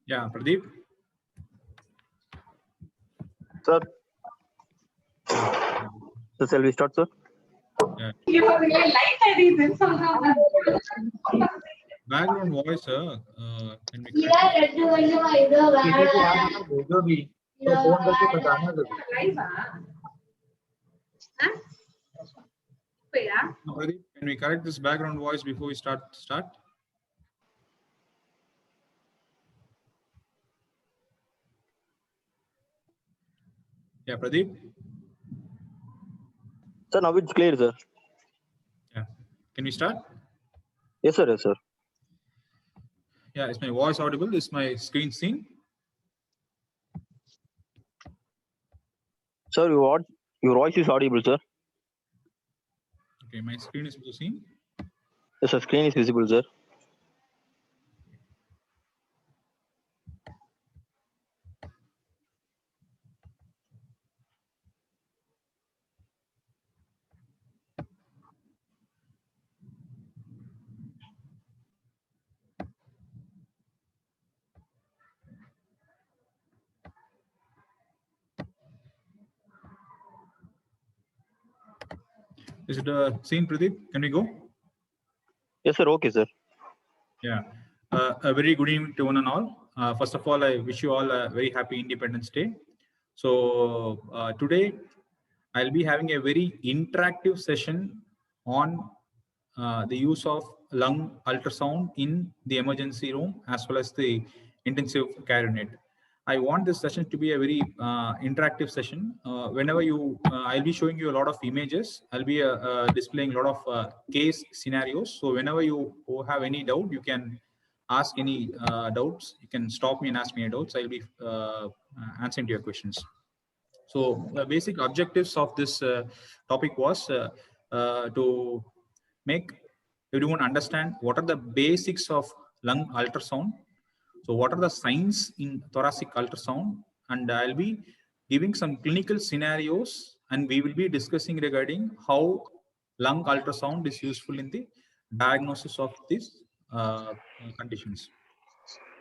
Yeah, Pradeep. Sir. So shall we start, sir? Yeah. Background voice, can we Pradeep, can we correct this background voice before we start? Yeah, Pradeep. Sir, now it's clear, sir. Yeah. Can we start? Yes, sir. Yes, sir. Yeah, is my voice audible? Is my screen seen? Sir, your voice is audible, sir. Okay, my screen is also seen. Yes, sir. Screen is visible, sir. Is it seen, Pradeep? Can we go? Yes, sir. Okay, sir. Yeah. A very good evening to one and all. First of all, I wish you all a very happy Independence Day. So today, I'll be having a very interactive session on the use of lung ultrasound in the emergency room as well as the intensive care unit. I want this session to be a very interactive session. Whenever I'll be showing you a lot of images. I'll be displaying a lot of case scenarios. So whenever you have any doubt, you can ask any doubts. You can stop me and ask me any doubts. I'll be answering to your questions. So the basic objectives of this topic was to make everyone understand what are the basics of lung ultrasound. So what are the signs in thoracic ultrasound? And I'll be giving some clinical scenarios and we will be discussing regarding how lung ultrasound is useful in the diagnosis of these conditions.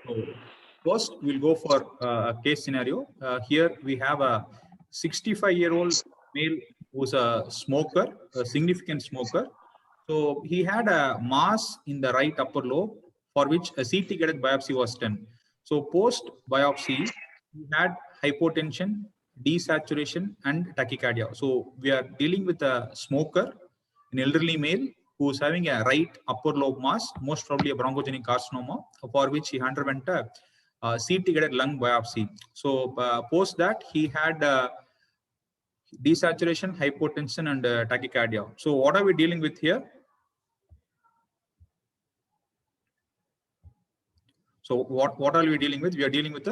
So first, we'll go for a case scenario. Here we have a 65-year-old male who's a smoker, a significant smoker. So he had a mass in the right upper lobe for which a CT-guided biopsy was done. So post biopsy, he had hypotension, desaturation, and tachycardia. So we are dealing with a smoker, an elderly male who is having a right upper lobe mass, most probably a bronchogenic carcinoma, for which he underwent a CT-guided lung biopsy. So post that, he had desaturation, hypotension, and tachycardia. So what are we dealing with here? So what are we dealing with? We are dealing with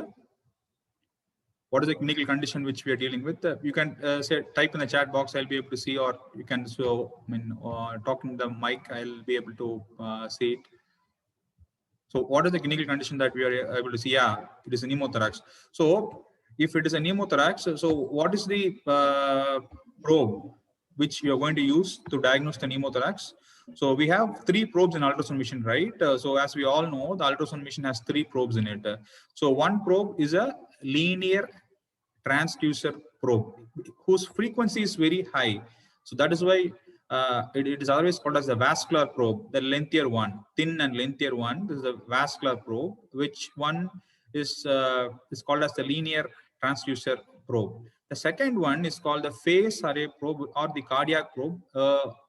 what is the clinical condition which we are dealing with? You can say type in the chat box. I'll be able to see, or you can talking the mic. I'll be able to see it. So what is the clinical condition that we are able to see? Yeah, it is a pneumothorax. So if it is a pneumothorax, so what is the probe which you are going to use to diagnose the pneumothorax? So we have 3 probes in ultrasound machine, right? So as we all know, the ultrasound machine has 3 probes in it. So one probe is a linear transducer probe whose frequency is very high. So that is why it is always called as the vascular probe, the lengthier one, thin and lengthier one. This is the vascular probe, which one is called as the linear transducer probe. The second one is called the phase array probe or the cardiac probe,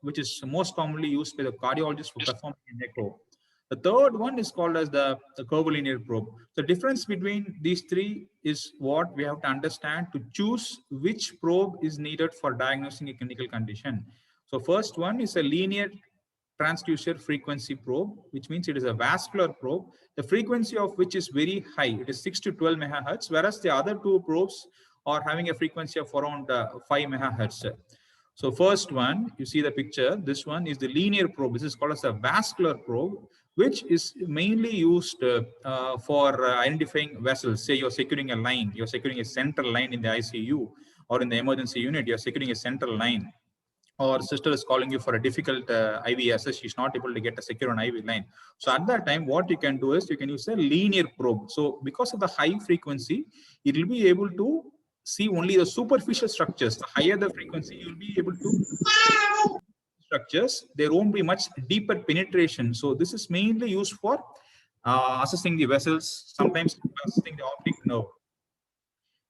which is most commonly used by the cardiologist for performing an echo. The third one is called as the curvilinear probe. The difference between these 3 is what we have to understand to choose which probe is needed for diagnosing a clinical condition. So first one is a linear transducer frequency probe, which means it is a vascular probe, the frequency of which is very high. It is 6 to 12 megahertz, whereas the other 2 probes are having a frequency of around 5 megahertz. So first one, you see the picture, this one is the linear probe. This is called as a vascular probe, which is mainly used for identifying vessels. Say you're securing a line, you're securing a central line in the ICU or in the emergency unit, you're securing a central line. or sister is calling you for a difficult IV access, she's not able to get a secure on IV line. So at that time, what you can do is you can use a linear probe. So because of the high frequency, it will be able to see only the superficial structures. The higher the frequency, you'll be able to structures. There won't be much deeper penetration. So this is mainly used for assessing the vessels, sometimes assessing the optic nerve.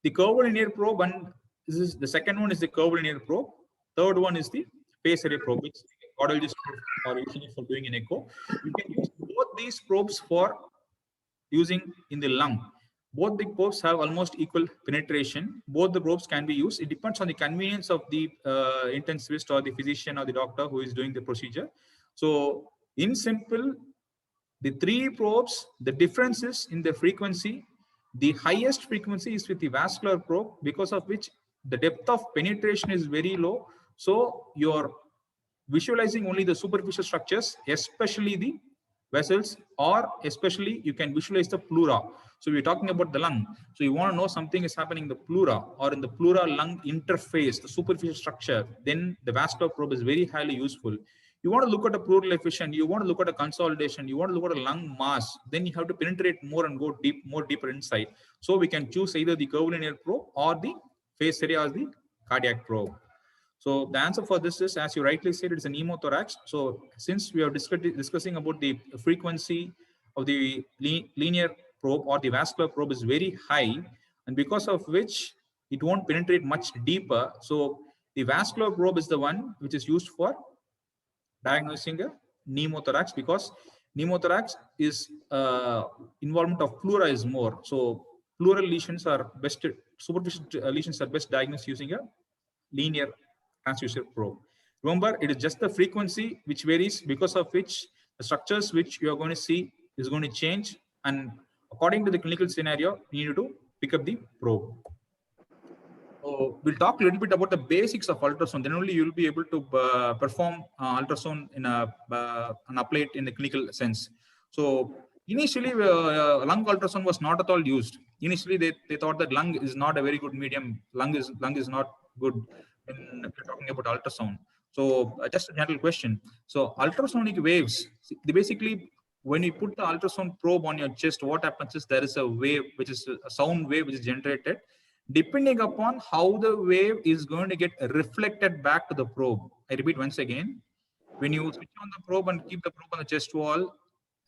The curvilinear probe, and this is the second one is the curvilinear probe. Third one is the phase array probe, which audiologists are using it for doing an echo. You can use both these probes for using in the lung. Both the probes have almost equal penetration. Both the probes can be used. It depends on the convenience of the intensivist or the physician or the doctor who is doing the procedure. So in simple, the three probes, the difference is in the frequency. The highest frequency is with the vascular probe, because of which the depth of penetration is very low. So you're visualizing only the superficial structures, especially the vessels, or especially you can visualize the pleura. So we're talking about the lung. So you want to know something is happening in the pleura or in the pleura-lung interface, the superficial structure, then the vascular probe is very highly useful. You want to look at a pleural efficient, you want to look at a consolidation, you want to look at a lung mass, then you have to penetrate more and go deeper inside. So we can choose either the curvilinear probe or the phase array or the cardiac probe. So the answer for this is, as you rightly said, it's a pneumothorax. So since we are discussing about the frequency of the linear probe or the vascular probe is very high, and because of which it won't penetrate much deeper. So the vascular probe is the one which is used for diagnosing a pneumothorax, because pneumothorax is involvement of pleura is more. So pleural lesions are best, superficial lesions are best diagnosed using a linear transducer probe. Remember, it is just the frequency which varies, because of which the structures which you are going to see is going to change, and according to the clinical scenario, you need to pick up the probe. So we'll talk a little bit about the basics of ultrasound. Then only you'll be able to perform ultrasound in and apply it in the clinical sense. So initially, lung ultrasound was not at all used. Initially, they thought that lung is not a very good medium. Lung is not good when we're talking about ultrasound. So just a general question. So ultrasonic waves, basically, when you put the ultrasound probe on your chest, what happens is there is a wave, which is a sound wave, which is generated. Depending upon how the wave is going to get reflected back to the probe. I repeat once again, when you switch on the probe and keep the probe on the chest wall,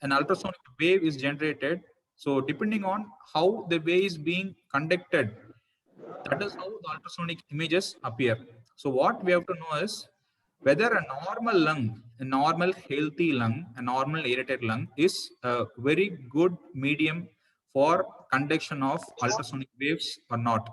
an ultrasonic wave is generated. So depending on how the wave is being conducted, that is how the ultrasonic images appear. So what we have to know is whether a normal lung, a normal healthy lung, a normal aerated lung is a very good medium for conduction of ultrasonic waves or not,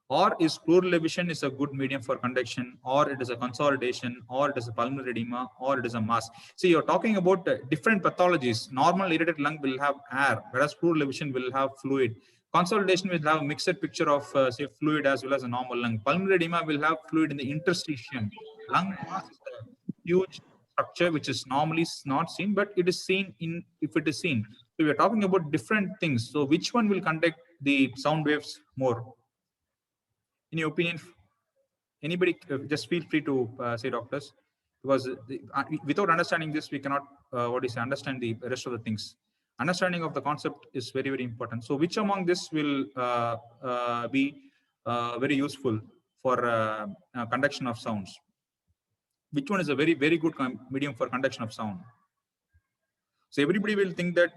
or is pleural effusion is a good medium for conduction, or it is a consolidation, or it is a pulmonary edema, or it is a mass. See, you're talking about different pathologies. Normal aerated lung will have air, whereas pleural effusion will have fluid. Consolidation will have a mixed picture of say fluid as well as a normal lung. Pulmonary edema will have fluid in the interstitium. Lung mass is a huge structure which is normally not seen, but it is seen in if it is seen. So we are talking about different things. So which one will conduct the sound waves more? In your opinion, anybody just feel free to say, doctors, because without understanding this, we cannot understand the rest of the things. Understanding of the concept is very, very important. So which among this will be very useful for conduction of sounds? Which one is a very, very good medium for conduction of sound? So everybody will think that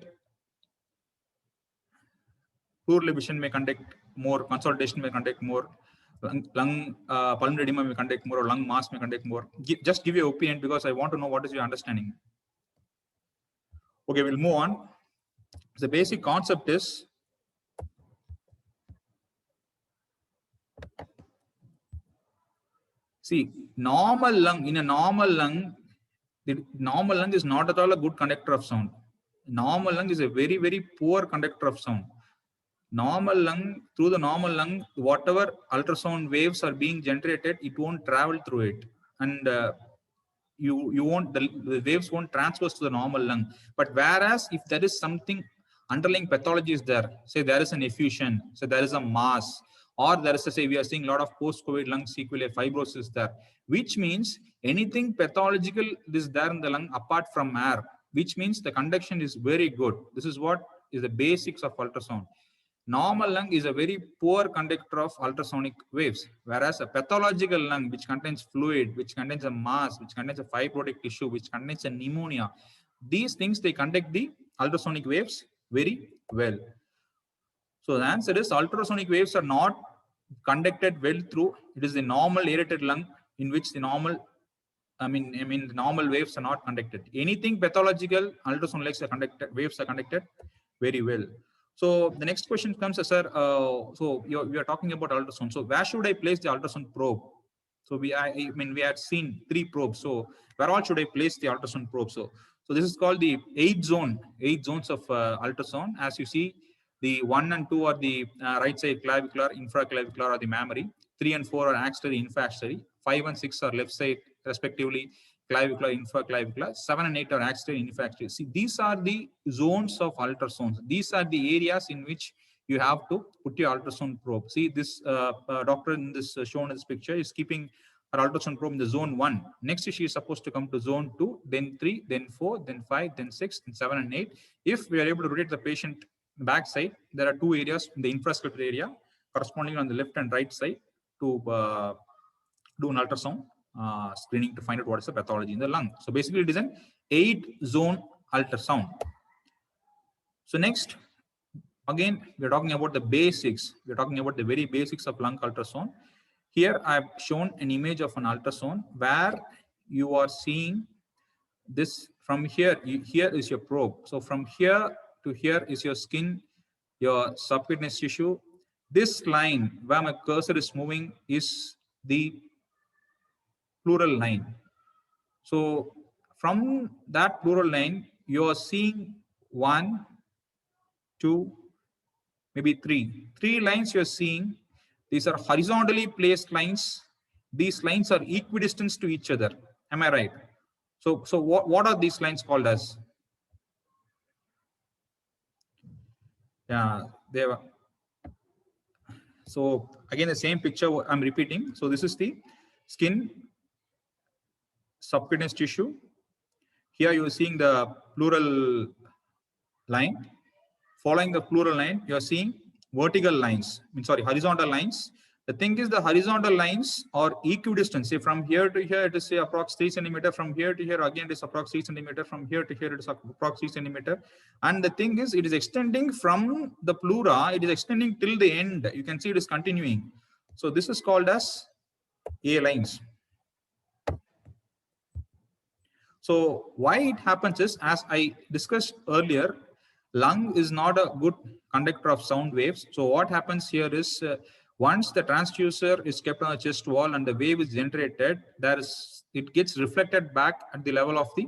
pleural effusion may conduct more, consolidation may conduct more, lung pulmonary edema may conduct more, or lung mass may conduct more. Just give your opinion, because I want to know what is your understanding. Okay, we'll move on. The basic concept is normal lung. In a normal lung, the normal lung is not at all a good conductor of sound. Normal lung is a very, very poor conductor of sound. Normal lung, through the normal lung, whatever ultrasound waves are being generated, it won't travel through it, and you won't, the waves won't transfer to the normal lung. But whereas if there is something underlying pathology is there, say there is an effusion, so there is a mass, or there is a say we are seeing a lot of post-COVID lung sequelae fibrosis there, which means anything pathological is there in the lung apart from air, which means the conduction is very good. This is what is the basics of ultrasound. Normal lung is a very poor conductor of ultrasonic waves, whereas a pathological lung, which contains fluid, which contains a mass, which contains a fibrotic tissue, which contains a pneumonia, these things, they conduct the ultrasonic waves very well. So the answer is ultrasonic waves are not conducted well through. It is the normal aerated lung in which the normal, the normal waves are not conducted. Anything pathological, ultrasonic waves are conducted very well. So the next question comes, sir. So we are talking about ultrasound. So where should I place the ultrasound probe? So we had seen 3 probes. So where all should I place the ultrasound probe? So this is called the 8 zones of ultrasound. As you see, the 1 and 2 are the right side clavicular, infraclavicular are the mammary. 3 and 4 are axillary, infraaxillary. 5 and 6 are left side, respectively, clavicular, infraclavicular. 7 and 8 are axillary, infraaxillary. See, these are the zones of ultrasounds. These are the areas in which you have to put your ultrasound probe. See, this doctor in this shown in this picture is keeping her ultrasound probe in the zone 1. Next, she is supposed to come to zone 2, then 3, then 4, then 5, then 6, then 7 and 8. If we are able to rotate the patient back side, there are 2 areas in the infrascleral area corresponding on the left and right side to do an ultrasound screening to find out what is the pathology in the lung. So basically it is an 8-zone ultrasound. So next, again, we're talking about the basics. We're talking about the very basics of lung ultrasound. Here I've shown an image of an ultrasound where you are seeing this from here. Here is your probe. So from here to here is your skin, your subcutaneous tissue. This line where my cursor is moving is the pleural line. So from that pleural line, you are seeing 1, 2, maybe 3. 3 lines you're seeing. These are horizontally placed lines. These lines are equidistant to each other. Am I right? So what are these lines called as? Yeah, they were. So again, the same picture I'm repeating. So this is the skin, subcutaneous tissue. Here you are seeing the pleural line. Following the pleural line, you are seeing vertical lines. Horizontal lines. The thing is, the horizontal lines are equidistant. Say from here to here, it is say approx 3 centimeter. From here to here, again, it is approx 3 centimeter. From here to here, it is approx 3 centimeter. And the thing is, it is extending from the pleura. It is extending till the end. You can see it is continuing. So this is called as A lines. So why it happens is, as I discussed earlier, lung is not a good conductor of sound waves. So what happens here is, once the transducer is kept on the chest wall and the wave is generated, it gets reflected back at the level of the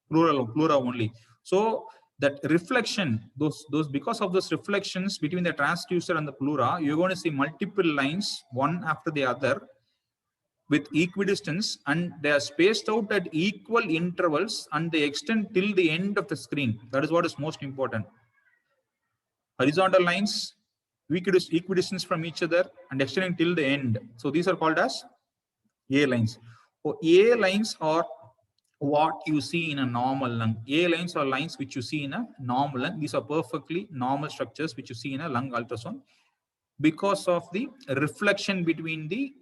pleura only. So that reflection, because of those reflections between the transducer and the pleura, you're going to see multiple lines, one after the other, with equidistance, and they are spaced out at equal intervals and they extend till the end of the screen. That is what is most important. Horizontal lines, equidistance from each other and extending till the end. So these are called as A lines. So A lines are what you see in a normal lung. A lines are lines which you see in a normal lung. These are perfectly normal structures which you see in a lung ultrasound because of the reflection between the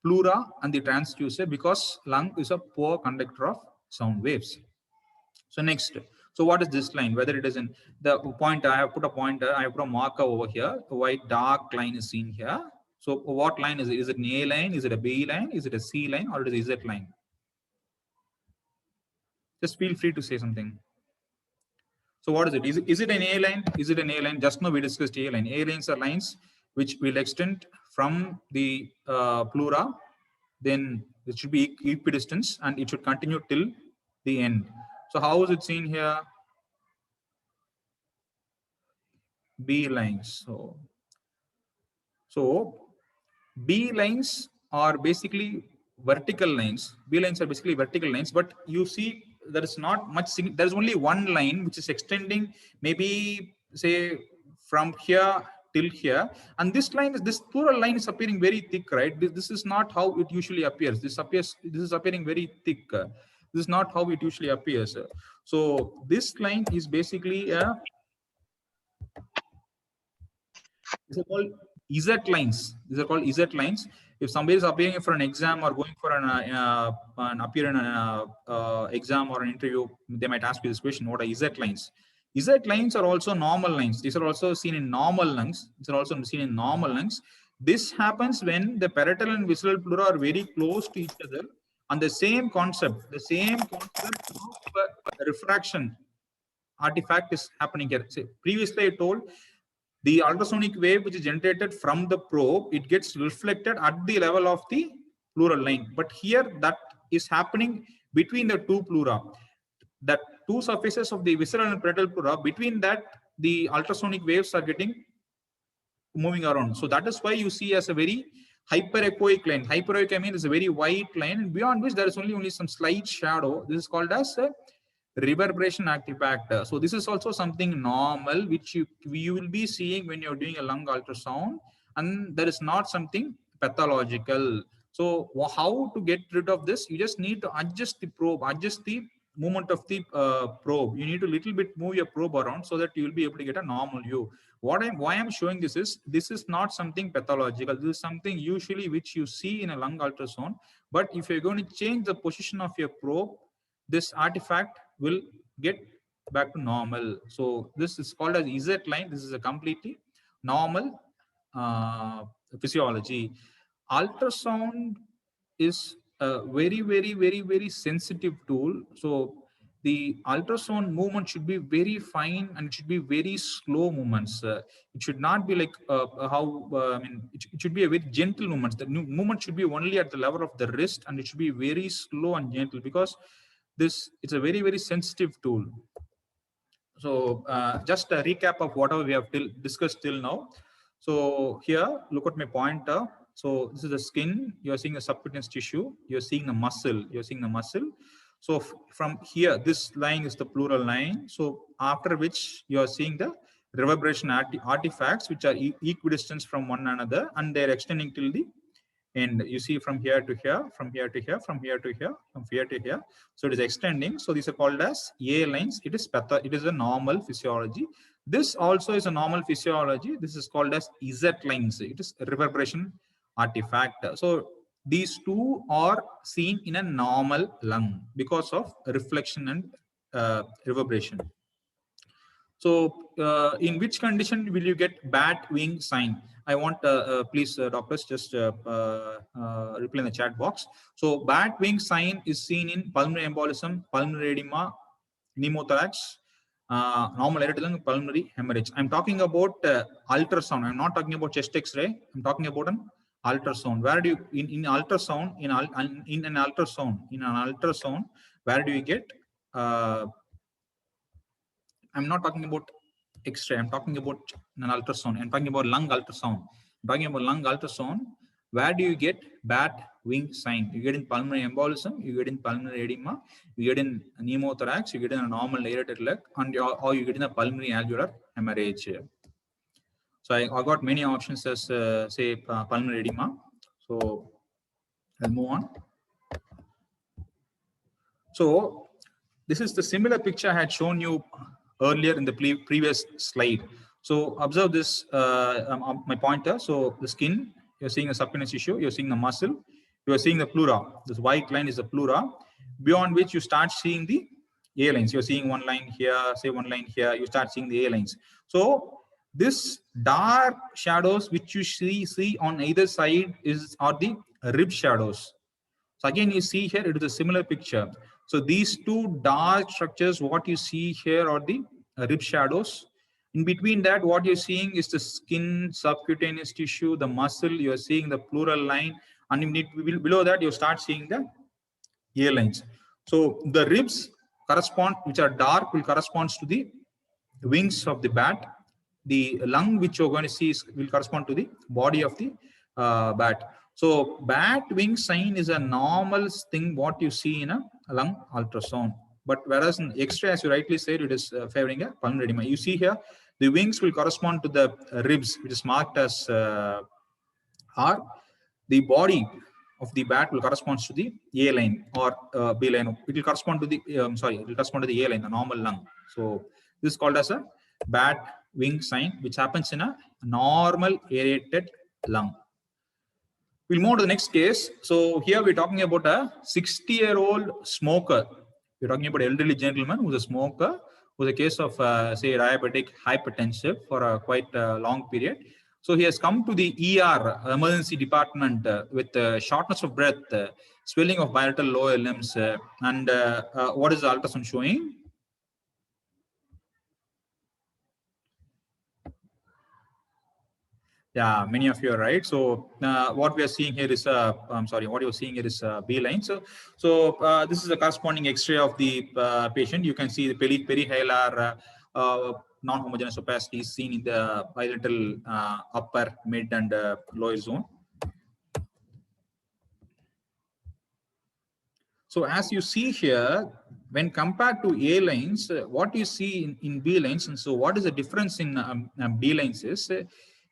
pleura and the transducer, because lung is a poor conductor of sound waves. So next, so what is this line? Whether it is in the pointer, I have put a pointer, I have put a marker over here. The white dark line is seen here. So what line is it? Is it an A line? Is it a B line? Is it a C line? Or is it a Z line? Just feel free to say something. So what is it? Is it an A line? Is it an A line? Just now we discussed A line. A lines are lines which will extend from the pleura, then it should be equidistance and it should continue till the end. So how is it seen here? B lines. So B lines are basically vertical lines. B lines are basically vertical lines, but you see there is not much. There is only one line which is extending, maybe say from here till here, and this line is, this pleural line is appearing very thick, right? This is not how it usually appears. This is appearing very thick. This is not how it usually appears. So this line is basically a, these are called Z lines. These are called Z lines. If somebody is appearing for an exam or going for an appear in an exam or an interview, they might ask you this question: what are Z lines? Z lines are also normal lines. These are also seen in normal lungs. These are also seen in normal lungs. This happens when the parietal and visceral pleura are very close to each other, and the same concept of refraction artifact is happening here. So previously I told, the ultrasonic wave which is generated from the probe, it gets reflected at the level of the pleural line. But here that is happening between the two pleura. That two surfaces of the visceral and parietal pleura, between that the ultrasonic waves are getting moving around. So that is why you see as a very hyperechoic line. Hyperechoic, I mean, is a very white line, and beyond which there is only some slight shadow. This is called as a reverberation artifact. So this is also something normal which you will be seeing when you're doing a lung ultrasound, and there is not something pathological. So how to get rid of this? You just need to adjust the probe, adjust the movement of the probe. You need to little bit move your probe around so that you will be able to get a normal view. Why I'm showing this is not something pathological. This is something usually which you see in a lung ultrasound. But if you're going to change the position of your probe, this artifact will get back to normal. So this is called as Z line. This is a completely normal physiology. Ultrasound is a very sensitive tool. So the ultrasound movement should be very fine, and it should be very slow movements. It should not be like I mean, it should be a very gentle movement. The movement should be only at the level of the wrist, and it should be very slow and gentle, because it's a very sensitive tool. So just a recap of whatever we have discussed till now. So here, look at my pointer. So this is the skin. You're seeing the subcutaneous tissue. You're seeing the muscle. You're seeing the muscle. So from here, this line is the pleural line. So after which you are seeing the reverberation artifacts, which are equidistant from one another, and they're extending till the end. You see from here to here, from here to here, from here to here, from here to here. So it is extending. So these are called as A lines. It is a normal physiology. This also is a normal physiology. This is called as Z lines. It is a reverberation artifact. So these two are seen in a normal lung because of reflection and reverberation. So in which condition will you get bat wing sign? I want please doctors just reply in the chat box. So bat wing sign is seen in pulmonary embolism, pulmonary edema, pneumothorax, normal aerated lung, pulmonary hemorrhage. I'm talking about ultrasound. I'm not talking about chest X-ray. I'm talking about an ultrasound. Where do you in ultrasound in an ultrasound where do you get? I'm not talking about X-ray. I'm talking about an ultrasound. I'm talking about lung ultrasound. I'm talking about lung ultrasound. Where do you get bat wing sign? You get in pulmonary embolism, you get in pulmonary edema, you get in pneumothorax, you get in a normal aerated lung, or you get in a pulmonary alveolar hemorrhage. So I got many options as say pulmonary edema. So I'll move on. So this is the similar picture I had shown you earlier in the previous slide. So observe this, my pointer. So the skin, you're seeing the subcutaneous tissue, you're seeing the muscle, you're seeing the pleura. This white line is the pleura, beyond which you start seeing the A lines. You're seeing one line here, say one line here, you start seeing the A lines. So this dark shadows which you see on either side are the rib shadows. So again, you see here, it is a similar picture. So these two dark structures, what you see here are the rib shadows. In between that, what you're seeing is the skin, subcutaneous tissue, the muscle, you're seeing the pleural line, and below that, you start seeing the A lines. So the ribs correspond, which are dark, will correspond to the wings of the bat. The lung, which you're going to see, will correspond to the body of the bat. So bat wing sign is a normal thing what you see in a lung ultrasound. But whereas in X-ray, as you rightly said, it is favoring a pulmonary edema. You see here, The wings will correspond to the ribs, which is marked as R. The body of the bat will correspond to the A line or B line. It will correspond to the it will correspond to the A line, the normal lung. So this is called as a bat wing sign, which happens in a normal aerated lung. We'll move to the next case. So here we're talking about a 60-year-old smoker. We're talking about an elderly gentleman who's a smoker, who's a case of say diabetic hypertensive for a quite long period. So he has come to the ER emergency department with shortness of breath, swelling of bilateral lower limbs, and what is the ultrasound showing? Yeah, many of you are right. So what we are seeing here is what you're seeing here is B line. So this is a corresponding X-ray of the patient. You can see the perihilar non-homogeneous opacity is seen in the bilateral upper, mid, and lower zone. So as you see here, when compared to A lines, what you see in B lines, and so what is the difference in B lines is,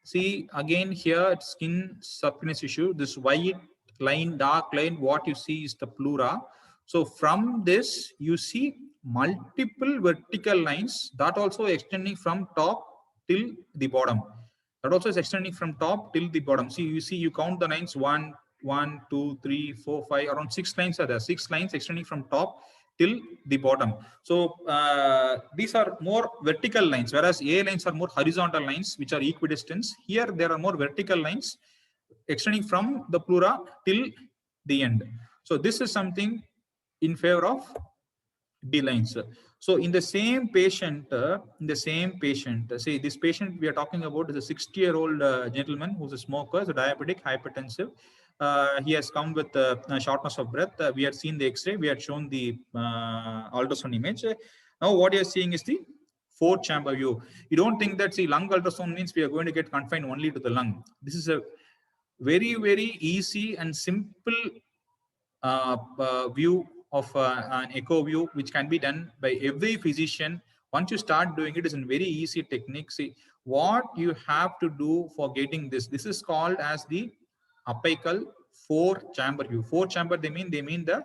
see again here, skin subcutaneous tissue, this white line, dark line, what you see is the pleura. So from this, you see multiple vertical lines that also extending from top till the bottom. That also is extending from top till the bottom. See, you count the lines 1, 2, 3, 4, 5, around 6 lines are there. 6 lines extending from top till the bottom. So these are more vertical lines, whereas A lines are more horizontal lines, which are equidistant. Here there are more vertical lines extending from the pleura till the end. So this is something in favor of B lines. So in the same patient, say this patient we are talking about is a 60-year-old gentleman who's a smoker, so diabetic, hypertensive. He has come with shortness of breath. We had seen the X-ray. We had shown the ultrasound image. Now what you are seeing is the 4-chamber view. You don't think that lung ultrasound means we are going to get confined only to the lung. This is a very, very easy and simple view of an echo view, which can be done by every physician. Once you start doing it, it's a very easy technique. See what you have to do for getting this. This is called as the apical 4-chamber view. 4-chamber, they mean the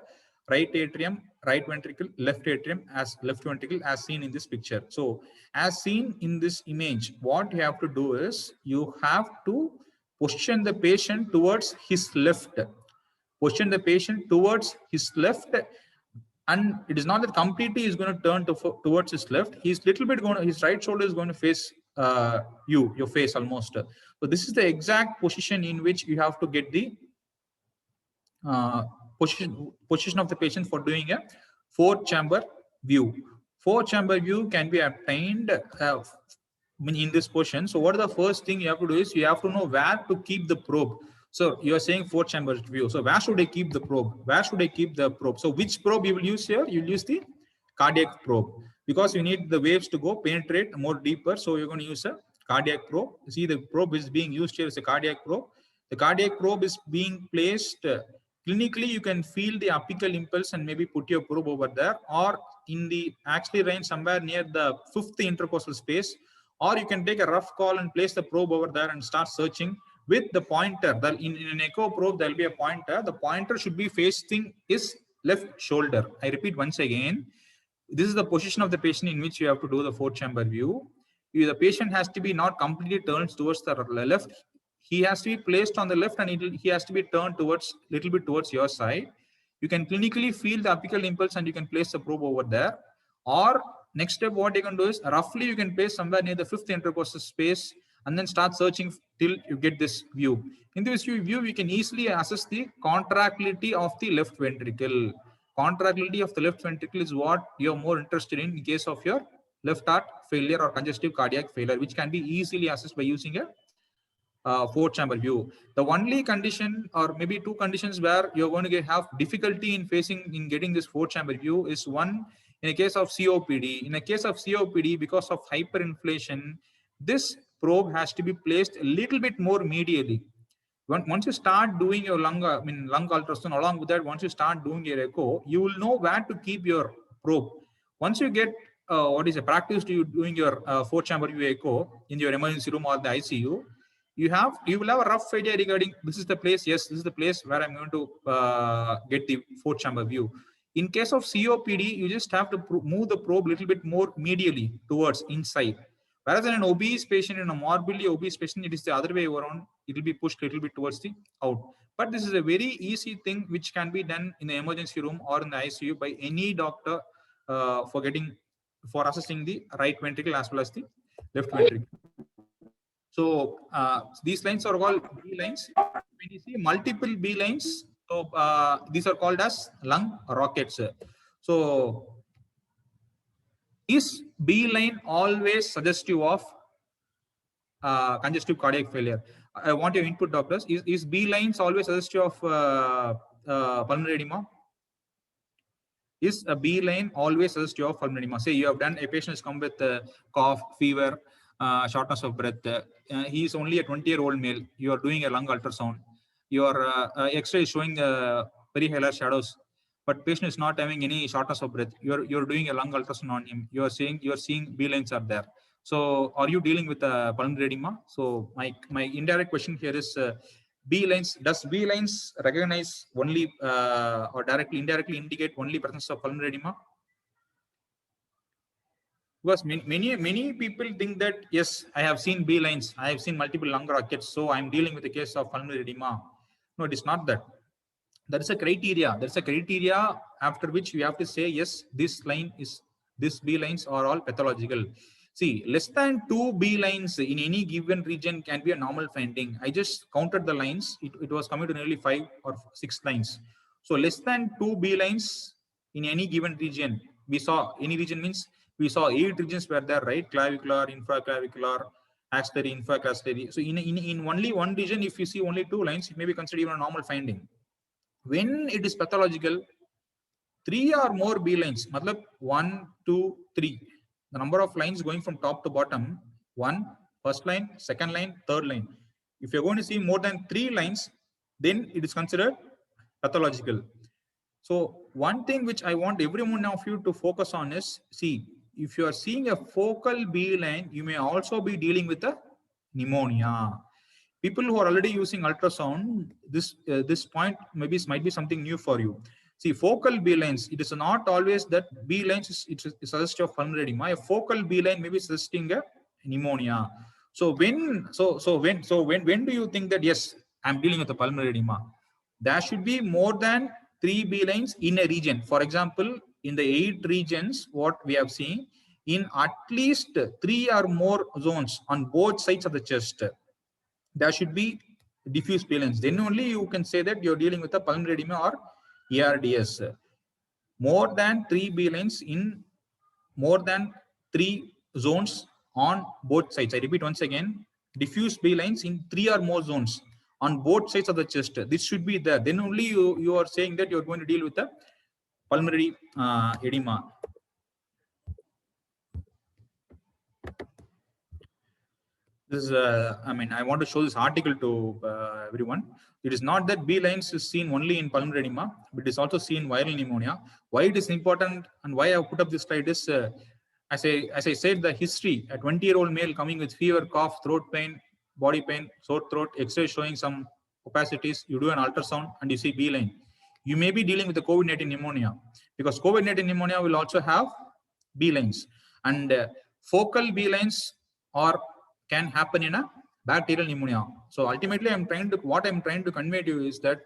right atrium, right ventricle, left atrium, as left ventricle, as seen in this picture. So as seen in this image, what you have to do is you have to position the patient towards his left. Position the patient towards his left, and it is not that completely is going to turn towards his left. He's little bit going to, his right shoulder is going to face your face almost. So this is the exact position in which you have to get the position of the patient for doing a 4-chamber view. 4-chamber view can be obtained in this position. So what is the first thing you have to do is you have to know where to keep the probe. So you are saying 4-chamber view. So where should I keep the probe? Where should I keep the probe? So which probe you will use here? You will use the cardiac probe, because you need the waves to go penetrate more deeper. So you're going to use a cardiac probe. You see the probe is being used here as a cardiac probe. The cardiac probe is being placed clinically. You can feel the apical impulse and maybe put your probe over there, or in the axillary range somewhere near the 5th intercostal space, or you can take a rough call and place the probe over there and start searching with the pointer. In an echo probe, there will be a pointer. The pointer should be facing his left shoulder. I repeat once again, this is the position of the patient in which you have to do the 4-chamber view. The patient has to be not completely turned towards the left. He has to be placed on the left, and he has to be turned towards little bit towards your side. You can clinically feel the apical impulse and you can place the probe over there. Or next step, what you can do is roughly you can place somewhere near the 5th intercostal space and then start searching till you get this view. In this view, we can easily assess the contractility of the left ventricle. Contractility of the left ventricle is what you're more interested in case of your left heart failure or congestive cardiac failure, which can be easily assessed by using a 4-chamber view. The only condition, or maybe 2 conditions, where you're going to have difficulty in getting this 4-chamber view is, one, in a case of COPD. In a case of COPD, because of hyperinflation, this probe has to be placed a little bit more medially. Once you start doing your lung ultrasound, along with that, once you start doing your echo, you will know where to keep your probe. Once you get what is a practice to you doing your 4-chamber view echo in your emergency room or the ICU, you will have a rough idea regarding this is the place. Yes, this is the place where I'm going to get the 4-chamber view. In case of COPD, you just have to move the probe a little bit more medially towards inside. Whereas in an obese patient, in a morbidly obese patient, it is the other way around. It will be pushed a little bit towards the out. But this is a very easy thing which can be done in the emergency room or in the ICU by any doctor for assessing the right ventricle as well as the left ventricle. So these lines are called B lines. When you see multiple B lines, so these are called as lung rockets. So is B line always suggestive of congestive cardiac failure? I want your input, doctors. Is B lines always suggestive of pulmonary edema? Is a B line always suggestive of pulmonary edema? Say you have done a patient has come with cough, fever, shortness of breath. He is only a 20-year-old male. You are doing a lung ultrasound. Your X-ray is showing perihalar shadows, but patient is not having any shortness of breath. You're doing a lung ultrasound on him. You are seeing B lines are there. So are you dealing with pulmonary edema? So my indirect question here is B lines. Does B lines recognize only or directly, indirectly indicate only presence of pulmonary edema? Because many people think that yes, I have seen B lines, I have seen multiple lung rockets, so I'm dealing with a case of pulmonary edema. No, it is not that. There is a criteria. There's a criteria after which we have to say yes, this B lines are all pathological. See, less than 2 B lines in any given region can be a normal finding. I just counted the lines. It was coming to nearly 5 or 6 lines. So less than 2 B lines in any given region. We saw any region means we saw 8 regions were there, right? Clavicular, infraclavicular, axillary, infraclavicular. So in only one region, if you see only 2 lines, it may be considered even a normal finding. When it is pathological, 3 or more B lines, matlab 1, 2, 3. The number of lines going from top to bottom, 1, first line, second line, third line. If you're going to see more than 3 lines, then it is considered pathological. So one thing which I want every one of you to focus on is, see, if you are seeing a focal B line, you may also be dealing with a pneumonia. People who are already using ultrasound, this point might be something new for you. See, focal B lines, it is not always that B lines is suggestive of pulmonary edema. A focal B line may be suggesting a pneumonia. So when do you think that yes, I'm dealing with a pulmonary edema? There should be more than 3 B lines in a region. For example, in the 8 regions, what we have seen, in at least 3 or more zones on both sides of the chest, there should be diffuse B lines. Then only you can say that you're dealing with a pulmonary edema or ARDS. More than 3 B lines in more than 3 zones on both sides. I repeat once again, diffuse B lines in 3 or more zones on both sides of the chest. This should be there. Then only you are saying that you're going to deal with a pulmonary edema. This is, I want to show this article to everyone. It is not that B lines is seen only in pulmonary edema, but it is also seen in viral pneumonia. Why it is important and why I have put up this slide is, as I said, the history, a 20-year-old male coming with fever, cough, throat pain, body pain, sore throat, X-ray showing some opacities, you do an ultrasound and you see B line. You may be dealing with the COVID-19 pneumonia, because COVID-19 pneumonia will also have B lines, and focal B lines can happen in a bacterial pneumonia. So ultimately, what I'm trying to convey to you is that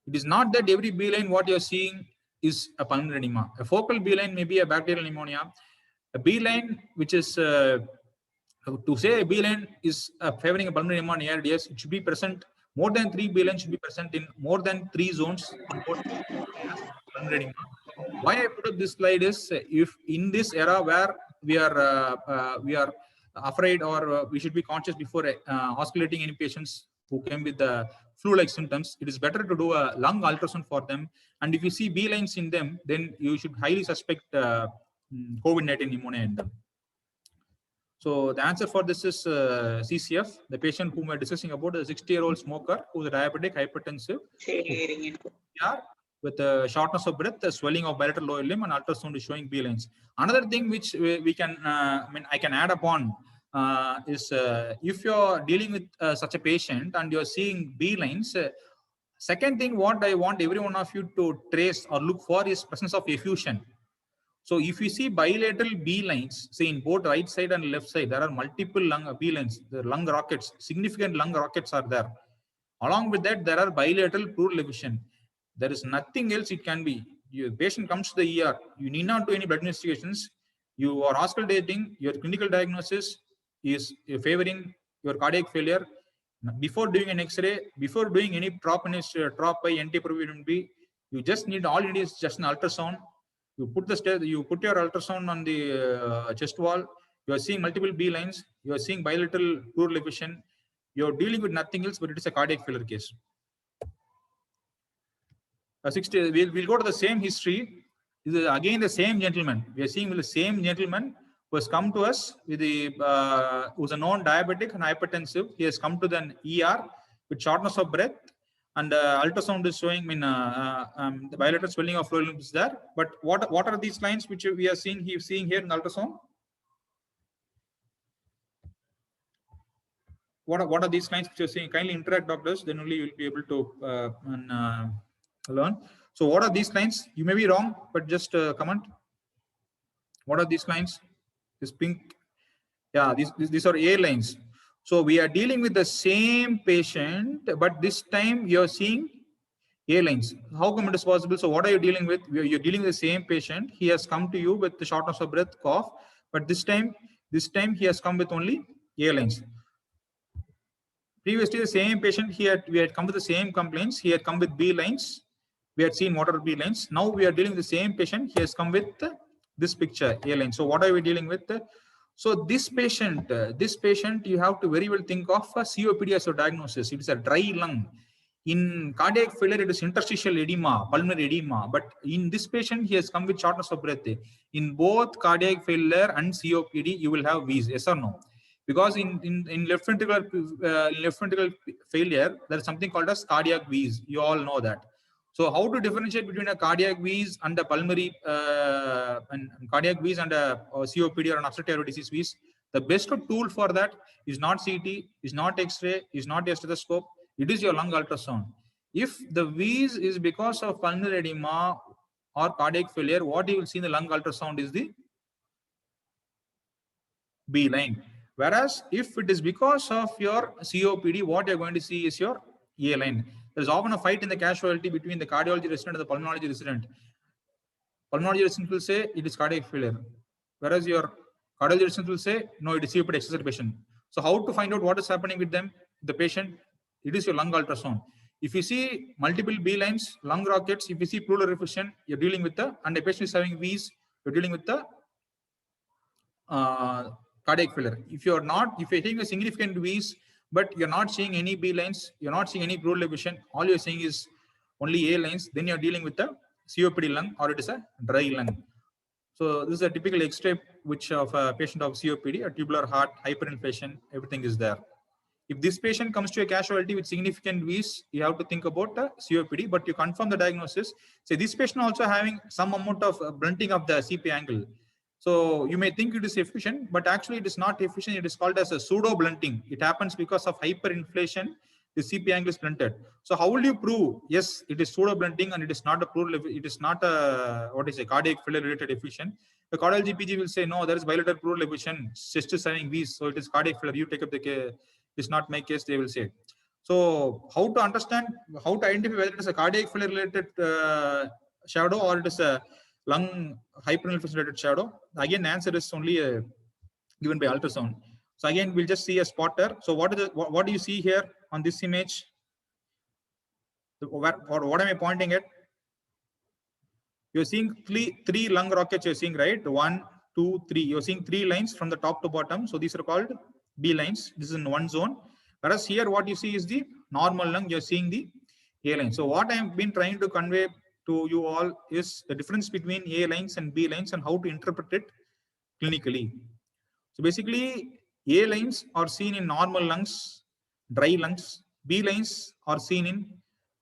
it is not that every B line what you're seeing is a pulmonary edema. A focal B line may be a bacterial pneumonia. A B line, which is to say a B line is favoring a pulmonary pneumonia, ARDS, it should be present. More than 3 B lines should be present in more than 3 zones on pulmonary edema. Why I put up this slide is, if in this era where we are afraid, or we should be conscious before osculating any patients who came with the flu-like symptoms, it is better to do a lung ultrasound for them. And if you see B lines in them, then you should highly suspect COVID-19 pneumonia in them. So the answer for this is CCF. The patient whom we are discussing about is a 60-year-old smoker who is a diabetic, hypertensive. with shortness of breath, the swelling of bilateral lower limb, and ultrasound is showing B lines. Another thing which we can, I can add upon is if you're dealing with such a patient and you're seeing B lines, second thing what I want every one of you to trace or look for is presence of effusion. So if you see bilateral B lines, say in both right side and left side, there are multiple lung B lines, the lung rockets, significant lung rockets are there. Along with that, there are bilateral pleural effusion. There is nothing else it can be. Your patient comes to the ER, you need not do any blood investigations. You are auscultating, your clinical diagnosis is favoring your cardiac failure. Before doing an X-ray, before doing any trop by NT-proBNP, you just need, all it is just an ultrasound. You put your ultrasound on the chest wall. You are seeing multiple B lines. You are seeing bilateral pleural effusion. You are dealing with nothing else, but it is a cardiac failure case. 60. We'll go to the same history. This is again the same gentleman. We are seeing the same gentleman who has come to us with the who's a known diabetic and hypertensive. He has come to the ER with shortness of breath, and ultrasound is showing the bilateral swelling of lower limbs is there. But what are these lines which we are seeing? He's seeing here in the ultrasound. What are these lines which you're seeing? Kindly interact, doctors. Then only you'll be able to learn. So what are these lines? You may be wrong, but just comment. What are these lines? This pink. Yeah, these are A lines. So we are dealing with the same patient, but this time you're seeing A lines. How come it is possible? So what are you dealing with? You're dealing with the same patient. He has come to you with the shortness of breath, cough, but this time he has come with only A lines. Previously, the same patient, we had come with the same complaints. He had come with B lines. We had seen what are B lines. Now we are dealing with the same patient. He has come with this picture, A line. So what are we dealing with? So this patient, you have to very well think of a COPD as a diagnosis. It is a dry lung. In cardiac failure, it is interstitial edema, pulmonary edema. But in this patient, he has come with shortness of breath. In both cardiac failure and COPD, you will have wheeze. Yes or no? Because in left ventricular failure, there is something called as cardiac wheeze. You all know that. So how to differentiate between a cardiac wheeze and a pulmonary and cardiac wheeze and a COPD or an obstructive aortic disease wheeze? The best tool for that is not CT, is not X-ray, is not a stethoscope. It is your lung ultrasound. If the wheeze is because of pulmonary edema or cardiac failure, what you will see in the lung ultrasound is the B line. Whereas if it is because of your COPD, what you're going to see is your A line. There's often a fight in the casualty between the cardiology resident and the pulmonology resident. Pulmonology resident will say it is cardiac failure, whereas your cardiology resident will say no, it is COPD exacerbation. So how to find out what is happening with them, the patient? It is your lung ultrasound. If you see multiple B lines, lung rockets, if you see pleural effusion, you're dealing with and the patient is having wheeze, you're dealing with the cardiac failure. If you're taking a significant wheeze, but you're not seeing any B lines, you're not seeing any pleural effusion, all you're seeing is only A lines, then you're dealing with the COPD lung or it is a dry lung. So this is a typical X-ray which of a patient of COPD, a tubular heart, hyperinflation, everything is there. If this patient comes to a casualty with significant wheeze, you have to think about COPD, but you confirm the diagnosis. Say this patient also having some amount of blunting of the CP angle. So you may think it is efficient, but actually it is not efficient. It is called as a pseudo blunting. It happens because of hyperinflation. The CP angle is blunted. So how will you prove? Yes, it is pseudo blunting and it is not a pleural. It is not a cardiac failure related effusion. The cardiology PG will say no, there is bilateral pleural effusion. Chest is having wheeze, so it is cardiac failure. You take up the case. It is not my case. They will say. So how to understand? How to identify whether it is a cardiac failure related shadow or it is a lung hyperinflation related shadow? Again, the answer is only given by ultrasound. So again, we'll just see a spotter. So what do you see here on this image? What am I pointing at? You're seeing three lung rockets. You're seeing, right? 1, 2, 3. You're seeing 3 lines from the top to bottom. So these are called B lines. This is in one zone. Whereas here, what you see is the normal lung. You're seeing the A line. So what I've been trying to convey to you all is the difference between A lines and B lines and how to interpret it clinically. So basically, A lines are seen in normal lungs, dry lungs. B lines are seen in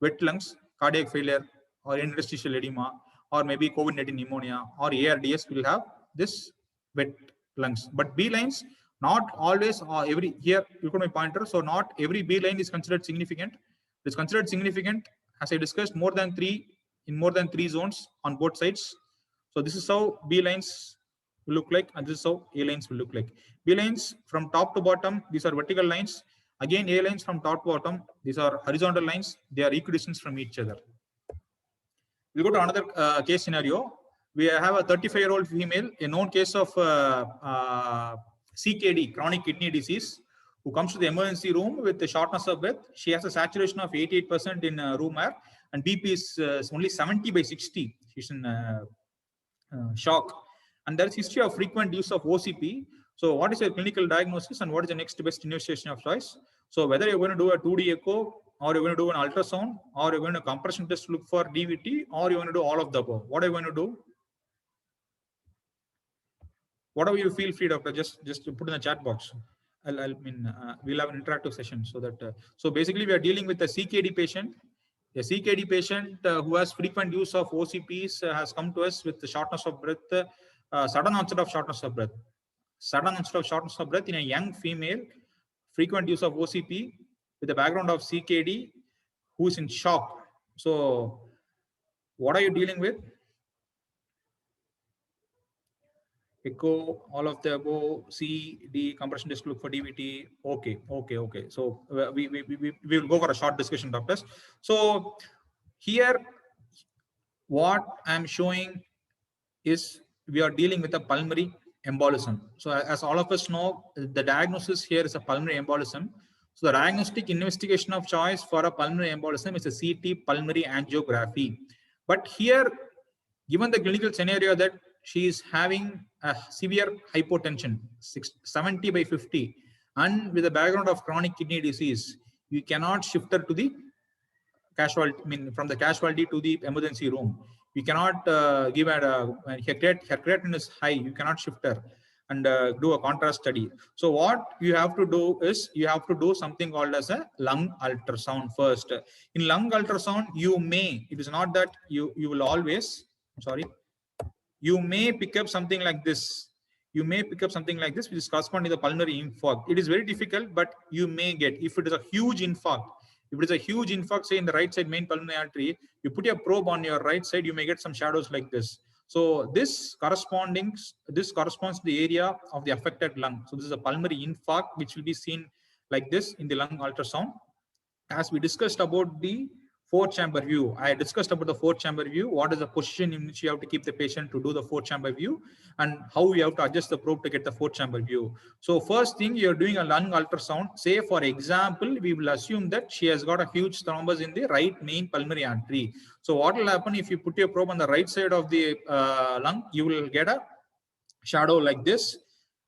wet lungs, cardiac failure, or interstitial edema, or maybe COVID-19 pneumonia, or ARDS will have this wet lungs. But B lines, not always, every, here you got my pointer, so not every B line is considered significant. It's considered significant, as I discussed, more than 3 in more than 3 zones on both sides. So this is how B lines will look like, and this is how A lines will look like. B lines from top to bottom, these are vertical lines. Again, A lines from top to bottom, these are horizontal lines. They are equidistant from each other. We go to another case scenario. We have a 35-year-old female, a known case of CKD, chronic kidney disease, who comes to the emergency room with the shortness of breath. She has a saturation of 88% in room air, and BP is only 70/60. She's in shock. And there is history of frequent use of OCP. So what is your clinical diagnosis and what is the next best investigation of choice? So whether you're going to do a 2D echo, or you're going to do an ultrasound, or you're going to compression test to look for DVT, or you're going to do all of the above. What are you going to do? Whatever you feel free, doctor, just put in the chat box. We'll have an interactive session so that, so basically we are dealing with a CKD patient. A CKD patient who has frequent use of OCPs has come to us with the shortness of breath, sudden onset of shortness of breath. Sudden onset of shortness of breath in a young female, frequent use of OCP with a background of CKD, who is in shock. So what are you dealing with? Echo, all of the above, C, D, compression test, look for DVT. Okay. So we will go for a short discussion, doctors. So here, what I'm showing is we are dealing with a pulmonary embolism. So as all of us know, the diagnosis here is a pulmonary embolism. So the diagnostic investigation of choice for a pulmonary embolism is a CT pulmonary angiography. But here, given the clinical scenario that she is having a severe hypotension, 70/50, and with a background of chronic kidney disease, you cannot shift her to the casualty, from the casualty to the emergency room. You cannot give her her creatinine is high, you cannot shift her and do a contrast study. So what you have to do is you have to do something called as a lung ultrasound first. In lung ultrasound, you may, it is not that you will always, you may pick up something like this. You may pick up something like this, which is corresponding to the pulmonary infarct. It is very difficult, but you may get, if it is a huge infarct, if it is a huge infarct, say in the right side main pulmonary artery, you put your probe on your right side, you may get some shadows like this. So this corresponds to the area of the affected lung. So this is a pulmonary infarct, which will be seen like this in the lung ultrasound. As we discussed about the 4-chamber view, I discussed about the 4-chamber view. What is the position in which you have to keep the patient to do the 4-chamber view, and how you have to adjust the probe to get the 4-chamber view. So first thing, you're doing a lung ultrasound. Say for example, we will assume that she has got a huge thrombus in the right main pulmonary artery. So what will happen if you put your probe on the right side of the lung? You will get a shadow like this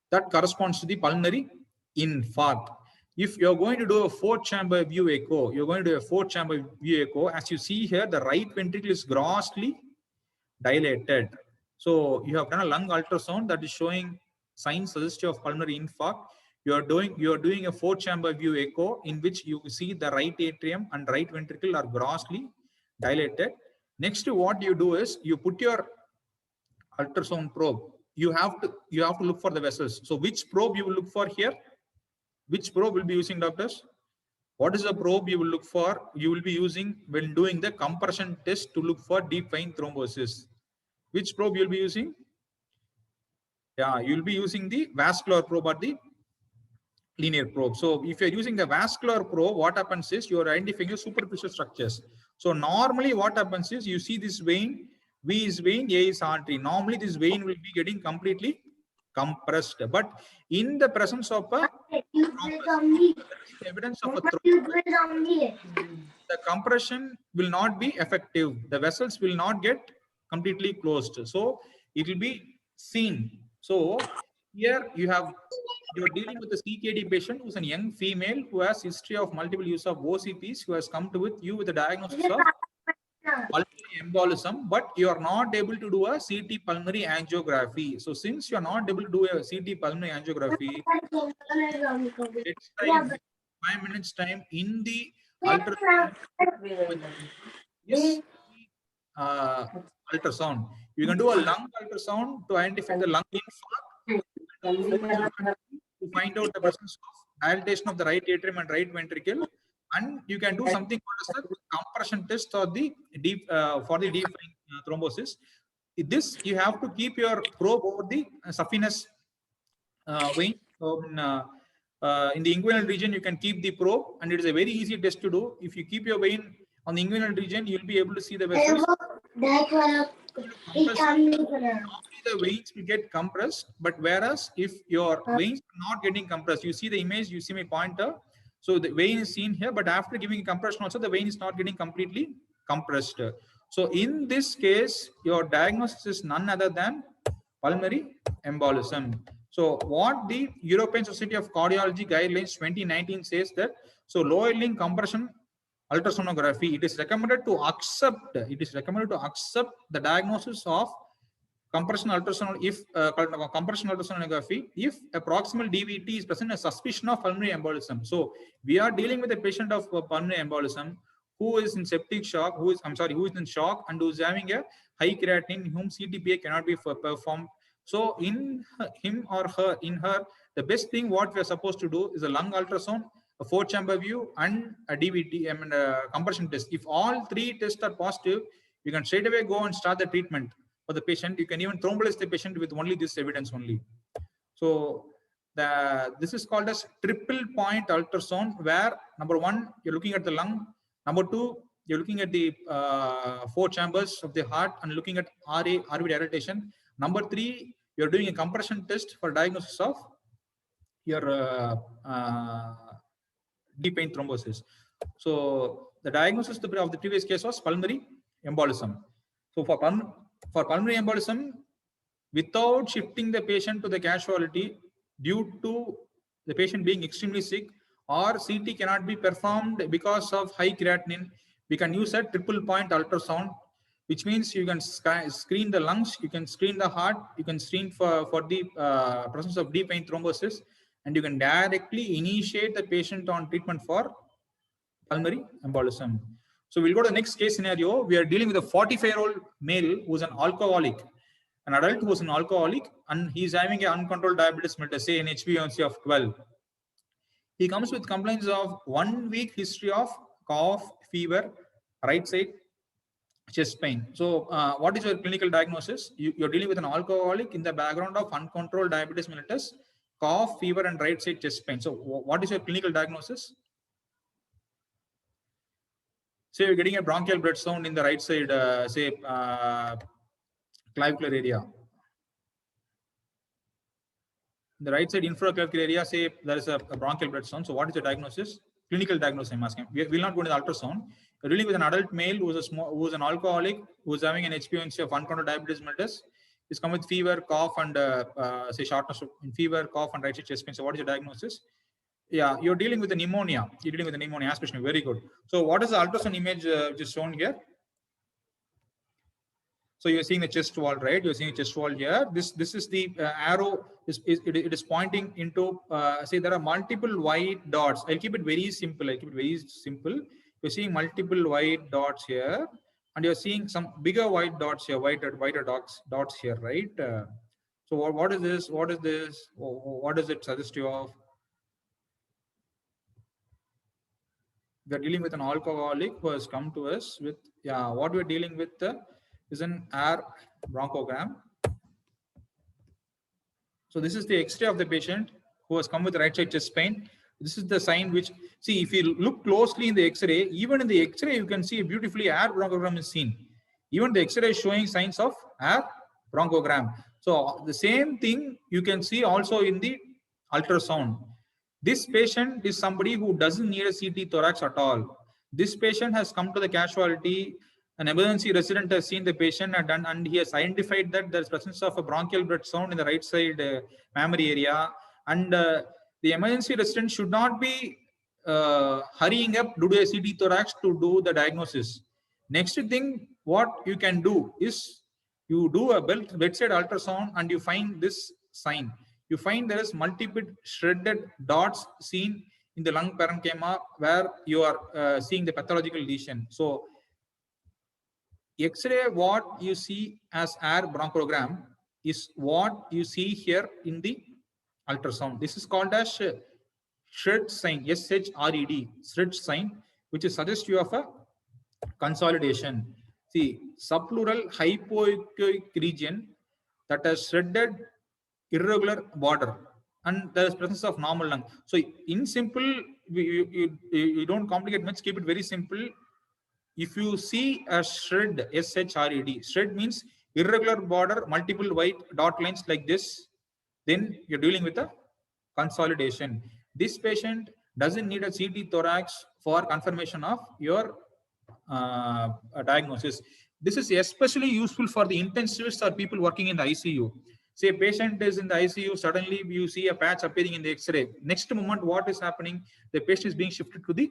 that corresponds to the pulmonary infarct. If you're going to do a 4-chamber view echo, as you see here, the right ventricle is grossly dilated. So you have done a lung ultrasound that is showing signs suggestive of pulmonary infarct. You are doing a 4-chamber view echo in which you see the right atrium and right ventricle are grossly dilated. Next, what you do is you put your ultrasound probe. You have to look for the vessels. So which probe you will look for here? Which probe will be using, doctors? What is the probe you will look for? You will be using when doing the compression test to look for deep vein thrombosis. Which probe you will be using? Yeah, you will be using the vascular probe or the linear probe. So if you're using the vascular probe, what happens is you are identifying the superficial structures. So normally what happens is you see this vein, V is vein, A is artery. Normally this vein will be getting completely compressed, but in the presence of a evidence of a thrombus, the compression will not be effective. The vessels will not get completely closed. So it will be seen. So here you're dealing with a CKD patient who's a young female who has history of multiple use of OCPs, who has come to with you with a diagnosis of pulmonary embolism, but you are not able to do a CT pulmonary angiography. So since you are not able to do a CT pulmonary angiography, next time, 5 minutes time in the ultrasound, yes, ultrasound. You can do a lung ultrasound to identify the lung infarct, to find out the presence of dilatation of the right atrium and right ventricle, and you can do something called as the compression test or the deep for the deep vein thrombosis. This you have to keep your probe over the saphenous vein. So in the inguinal region, you can keep the probe, and it is a very easy test to do. If you keep your vein on the inguinal region, you'll be able to see the vessels. The veins will get compressed, but whereas if your veins are not getting compressed, you see the image, you see my pointer. So the vein is seen here, but after giving compression also, the vein is not getting completely compressed. So in this case, your diagnosis is none other than pulmonary embolism. So what the European Society of Cardiology guidelines 2019 says that, so lower limb compression ultrasonography, it is recommended to accept the diagnosis of compression ultrasound if compression ultrasonography if a proximal DVT is present, a suspicion of pulmonary embolism. So we are dealing with a patient of pulmonary embolism who is in septic shock, who is in shock and who is having a high creatinine, whom CTPA cannot be performed. So in him or her, the best thing what we are supposed to do is a lung ultrasound, a 4-chamber view, and a DVT, compression test. If all 3 tests are positive, you can straight away go and start the treatment for the patient. You can even thrombolize the patient with only this evidence only. So this is called as triple point ultrasound, where number 1, you're looking at the lung. Number 2, you're looking at the 4 chambers of the heart and looking at RV dilatation. Number 3, you're doing a compression test for diagnosis of your deep vein thrombosis. So the diagnosis of the previous case was pulmonary embolism. So for pulmonary embolism, without shifting the patient to the casualty due to the patient being extremely sick, or CT cannot be performed because of high creatinine, we can use a triple point ultrasound, which means you can screen the lungs, you can screen the heart, you can screen for the presence of deep vein thrombosis, and you can directly initiate the patient on treatment for pulmonary embolism. So we'll go to the next case scenario. We are dealing with a 45-year-old male who's an alcoholic, an adult who's an alcoholic, and he's having an uncontrolled diabetes mellitus, say an HbA1c of 12. He comes with complaints of 1 week history of cough, fever, right side chest pain. So what is your clinical diagnosis? You're dealing with an alcoholic in the background of uncontrolled diabetes mellitus, cough, fever, and right side chest pain. So what is your clinical diagnosis? Say you're getting a bronchial blood sound in the right side, clavicular area. In the right side infraclavicular area, say there is a bronchial blood sound. So what is the diagnosis? Clinical diagnosis, I'm asking. We will not go into the ultrasound. You're dealing with an adult male who's an alcoholic, who's having an HbA1c of uncontrolled diabetes mellitus. He's come with fever, cough, and say shortness in fever, cough, and right side chest pain. So what is your diagnosis? Yeah, you're dealing with a pneumonia. You're dealing with a pneumonia aspiration. Very good. So what is the ultrasound image which is shown here? So you're seeing the chest wall, right? You're seeing the chest wall here. This is the arrow. It is pointing into, say there are multiple white dots. I'll keep it very simple. You're seeing multiple white dots here, and you're seeing some bigger white dots here, whiter dots here, right? So what is this? What is this? What does it suggest you of? We're dealing with an alcoholic who has come to us with, what we're dealing with is an air bronchogram. So this is the X-ray of the patient who has come with right side chest pain. This is the sign which, see, if you look closely in the X-ray, even in the X-ray, you can see beautifully air bronchogram is seen. Even the X-ray is showing signs of air bronchogram. So the same thing you can see also in the ultrasound. This patient is somebody who doesn't need a CT thorax at all. This patient has come to the casualty. An emergency resident has seen the patient and he has identified that there is presence of a bronchial blood sound in the right side mammary area. And the emergency resident should not be hurrying up to do a CT thorax to do the diagnosis. Next thing, what you can do is you do a bedside ultrasound and you find this sign. You find there is multiple shredded dots seen in the lung parenchyma where you are seeing the pathological lesion. So X-ray, what you see as air bronchogram is what you see here in the ultrasound. This is called as Shred sign, SHRED, Shred sign, which is suggestive of a consolidation. See, subpleural hypoechoic region that has shredded irregular border, and there is presence of normal lung. So in simple, you don't complicate much, keep it very simple. If you see a shred, SHRED, shred means irregular border, multiple white dot lines like this, then you're dealing with a consolidation. This patient doesn't need a CT thorax for confirmation of your diagnosis. This is especially useful for the intensivists or people working in the ICU. Say a patient is in the ICU, suddenly you see a patch appearing in the X-ray. Next moment, what is happening? The patient is being shifted to the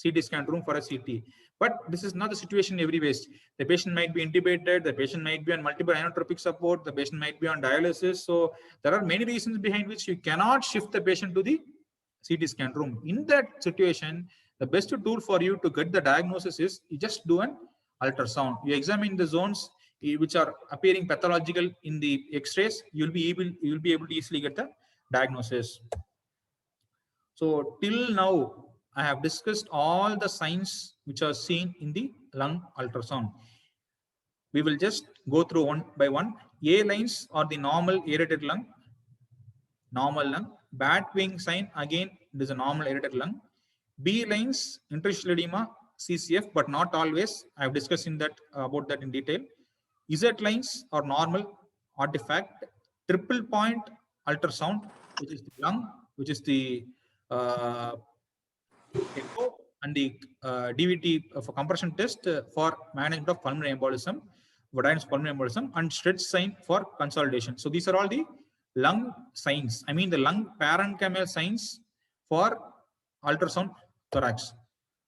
CT scan room for a CT. But this is not the situation everywhere. The patient might be intubated, the patient might be on multiple inotropic support, the patient might be on dialysis. So there are many reasons behind which you cannot shift the patient to the CT scan room. In that situation, the best tool for you to get the diagnosis is you just do an ultrasound. You examine the zones which are appearing pathological in the X-rays. You'll be able to easily get the diagnosis. So till now, I have discussed all the signs which are seen in the lung ultrasound. We will just go through one by one. A lines are the normal aerated lung, Bat wing sign, again, it is a normal aerated lung. B lines, interstitial edema, CCF, but not always. I have discussed about that in detail. Z lines are normal artifact. Triple point ultrasound, which is the lung, which is the echo, and the DVT for compression test for management of pulmonary embolism, pulmonary embolism, and Shred sign for consolidation. So these are all the lung signs. I mean the lung parenchymal signs for ultrasound thorax.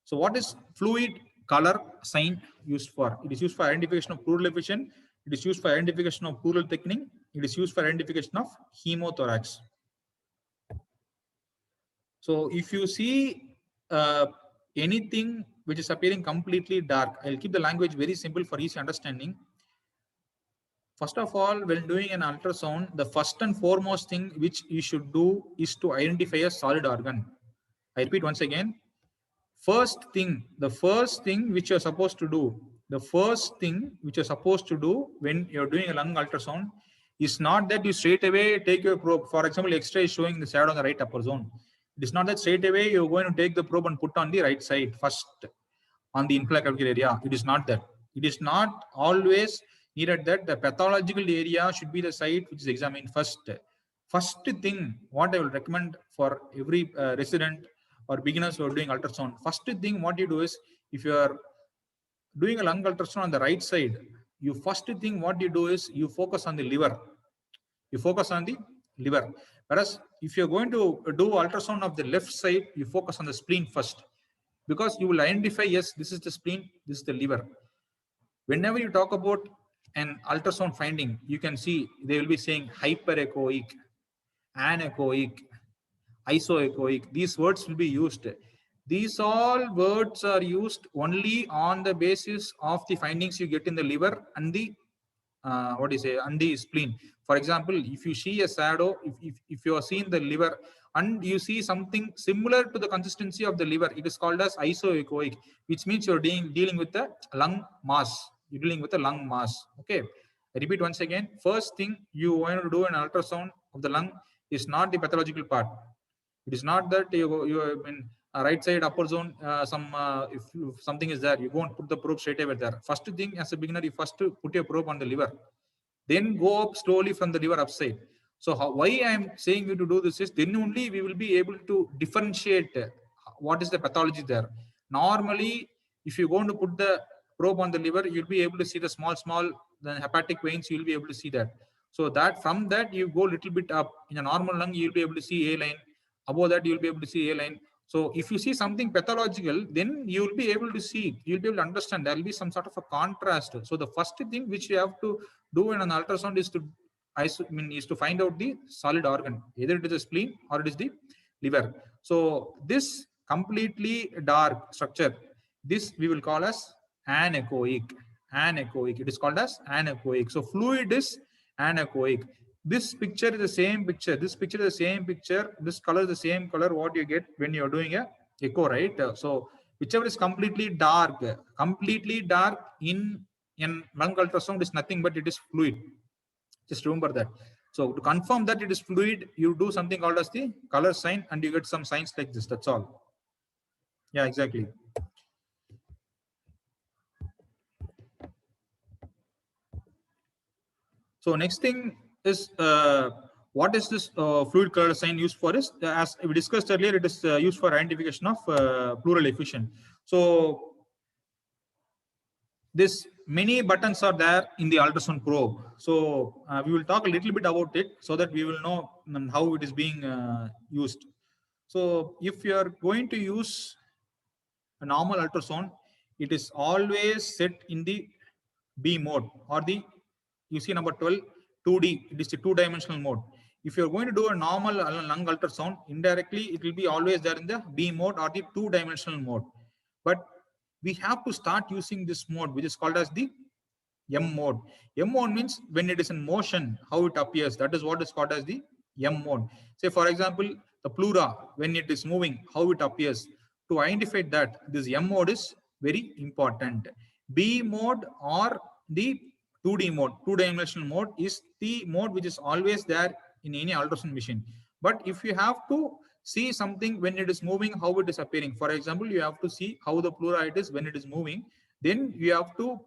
So what is fluid color sign used for? It is used for identification of pleural effusion. It is used for identification of pleural thickening. It is used for identification of hemothorax. So if you see anything which is appearing completely dark, I'll keep the language very simple for easy understanding. First of all, when doing an ultrasound, the first and foremost thing which you should do is to identify a solid organ. I repeat once again. The first thing which you're supposed to do, when you're doing a lung ultrasound is not that you straight away take your probe. For example, X-ray is showing the shadow on the right upper zone. It is not that straight away you're going to take the probe and put on the right side first on the infraclavicular area. It is not that. It is not always needed that the pathological area should be the site which is examined first. First thing, what I will recommend for every resident or beginners who are doing ultrasound, first thing what you do is, if you are doing a lung ultrasound on the right side, you focus on the liver. Whereas if you're going to do ultrasound of the left side, you focus on the spleen first, because you will identify, yes, this is the spleen, this is the liver. Whenever you talk about an ultrasound finding, you can see they will be saying hyperechoic, anechoic, isoechoic. These words will be used. These all words are used only on the basis of the findings you get in the liver and the and the spleen. For example, if you see a shadow, if you are seeing the liver and you see something similar to the consistency of the liver, it is called as isoechoic, which means you're dealing with the lung mass. You're dealing with the lung mass. Okay. I repeat once again. First thing you want to do an ultrasound of the lung is not the pathological part. It is not that you in right side upper zone, if something is there, you won't put the probe straight away there. First thing, as a beginner, you first put your probe on the liver, then go up slowly from the liver upside. So why I am saying you to do this is, then only we will be able to differentiate what is the pathology there. Normally, if you're going to put the probe on the liver, you'll be able to see the small the hepatic veins. You'll be able to see that. So that from that you go a little bit up. In a normal lung, you'll be able to see A line. Above that, you'll be able to see A line. So if you see something pathological, then you'll be able to understand there will be some sort of a contrast. So the first thing which you have to do in an ultrasound is to find out the solid organ. Either it is the spleen or it is the liver. So this completely dark structure, this we will call as anechoic. anechoic. It is called as anechoic. So fluid is anechoic. This picture is the same picture. This picture is the same picture. This color is the same color. What you get when you're doing a echo, right? So whichever is completely dark in lung ultrasound is nothing but it is fluid. Just remember that. So to confirm that it is fluid, you do something called as the color sign, and you get some signs like this. That's all. Yeah, exactly. So next thing is what is this fluid color sign used for? Is as we discussed earlier, it is used for identification of pleural effusion. So this many buttons are there in the ultrasound probe. So we will talk a little bit about it so that we will know how it is being used. So if you are going to use a normal ultrasound, it is always set in the B mode or the, you see number 12, 2D, it is the two-dimensional mode. If you're going to do a normal lung ultrasound, indirectly, it will be always there in the B mode or the two-dimensional mode. But we have to start using this mode, which is called as the M mode. M mode means when it is in motion, how it appears. That is what is called as the M mode. Say, for example, the pleura, when it is moving, how it appears. To identify that, this M mode is very important. B mode or the 2D mode, two-dimensional mode, is the mode which is always there in any ultrasound machine. But if you have to see something when it is moving, how it is appearing. For example, you have to see how the pleura it is when it is moving. Then you have to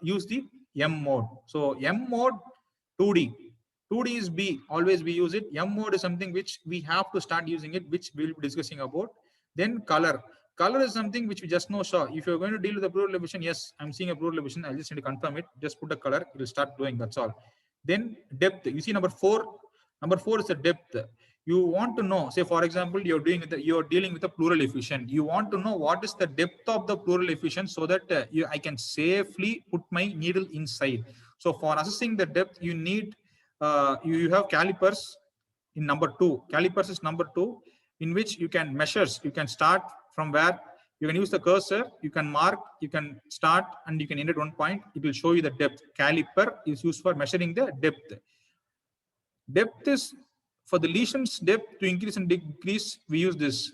use the M mode. So M mode, 2D. 2D is B, always we use it. M mode is something which we have to start using it, which we'll be discussing about. Then color. Color is something which we just know saw. If you're going to deal with the pleural effusion, yes, I'm seeing a pleural effusion. I just need to confirm it. Just put a color, it will start doing. That's all. Then depth. You see number 4. Number 4 is the depth. You want to know, say for example, you're dealing with a pleural effusion. You want to know what is the depth of the pleural effusion so that I can safely put my needle inside. So for assessing the depth, you need you have calipers in number 2. Calipers is number 2, in which you can measure. You can start from where you can use the cursor. You can mark. You can start and you can end at one point. It will show you the depth. Caliper is used for measuring the depth. Depth is for the lesion's depth to increase and decrease. We use this.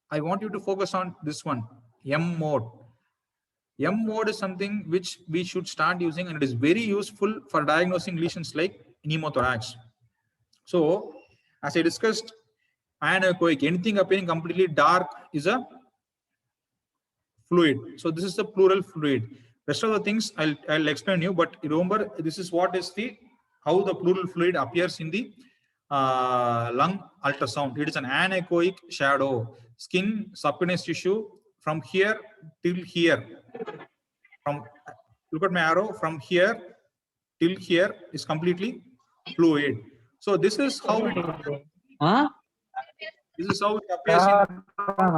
I want you to focus on this one, M mode. M mode is something which we should start using, and it is very useful for diagnosing lesions like pneumothorax. So, as I discussed, anechoic, anything appearing completely dark is a fluid. So this is the pleural fluid. Rest of the things I'll explain you, but remember this is what is the how the pleural fluid appears in the lung ultrasound. It is an anechoic shadow. Skin, subcutaneous tissue from here till here. From look at my arrow, from here till here is completely fluid. So this is how it appears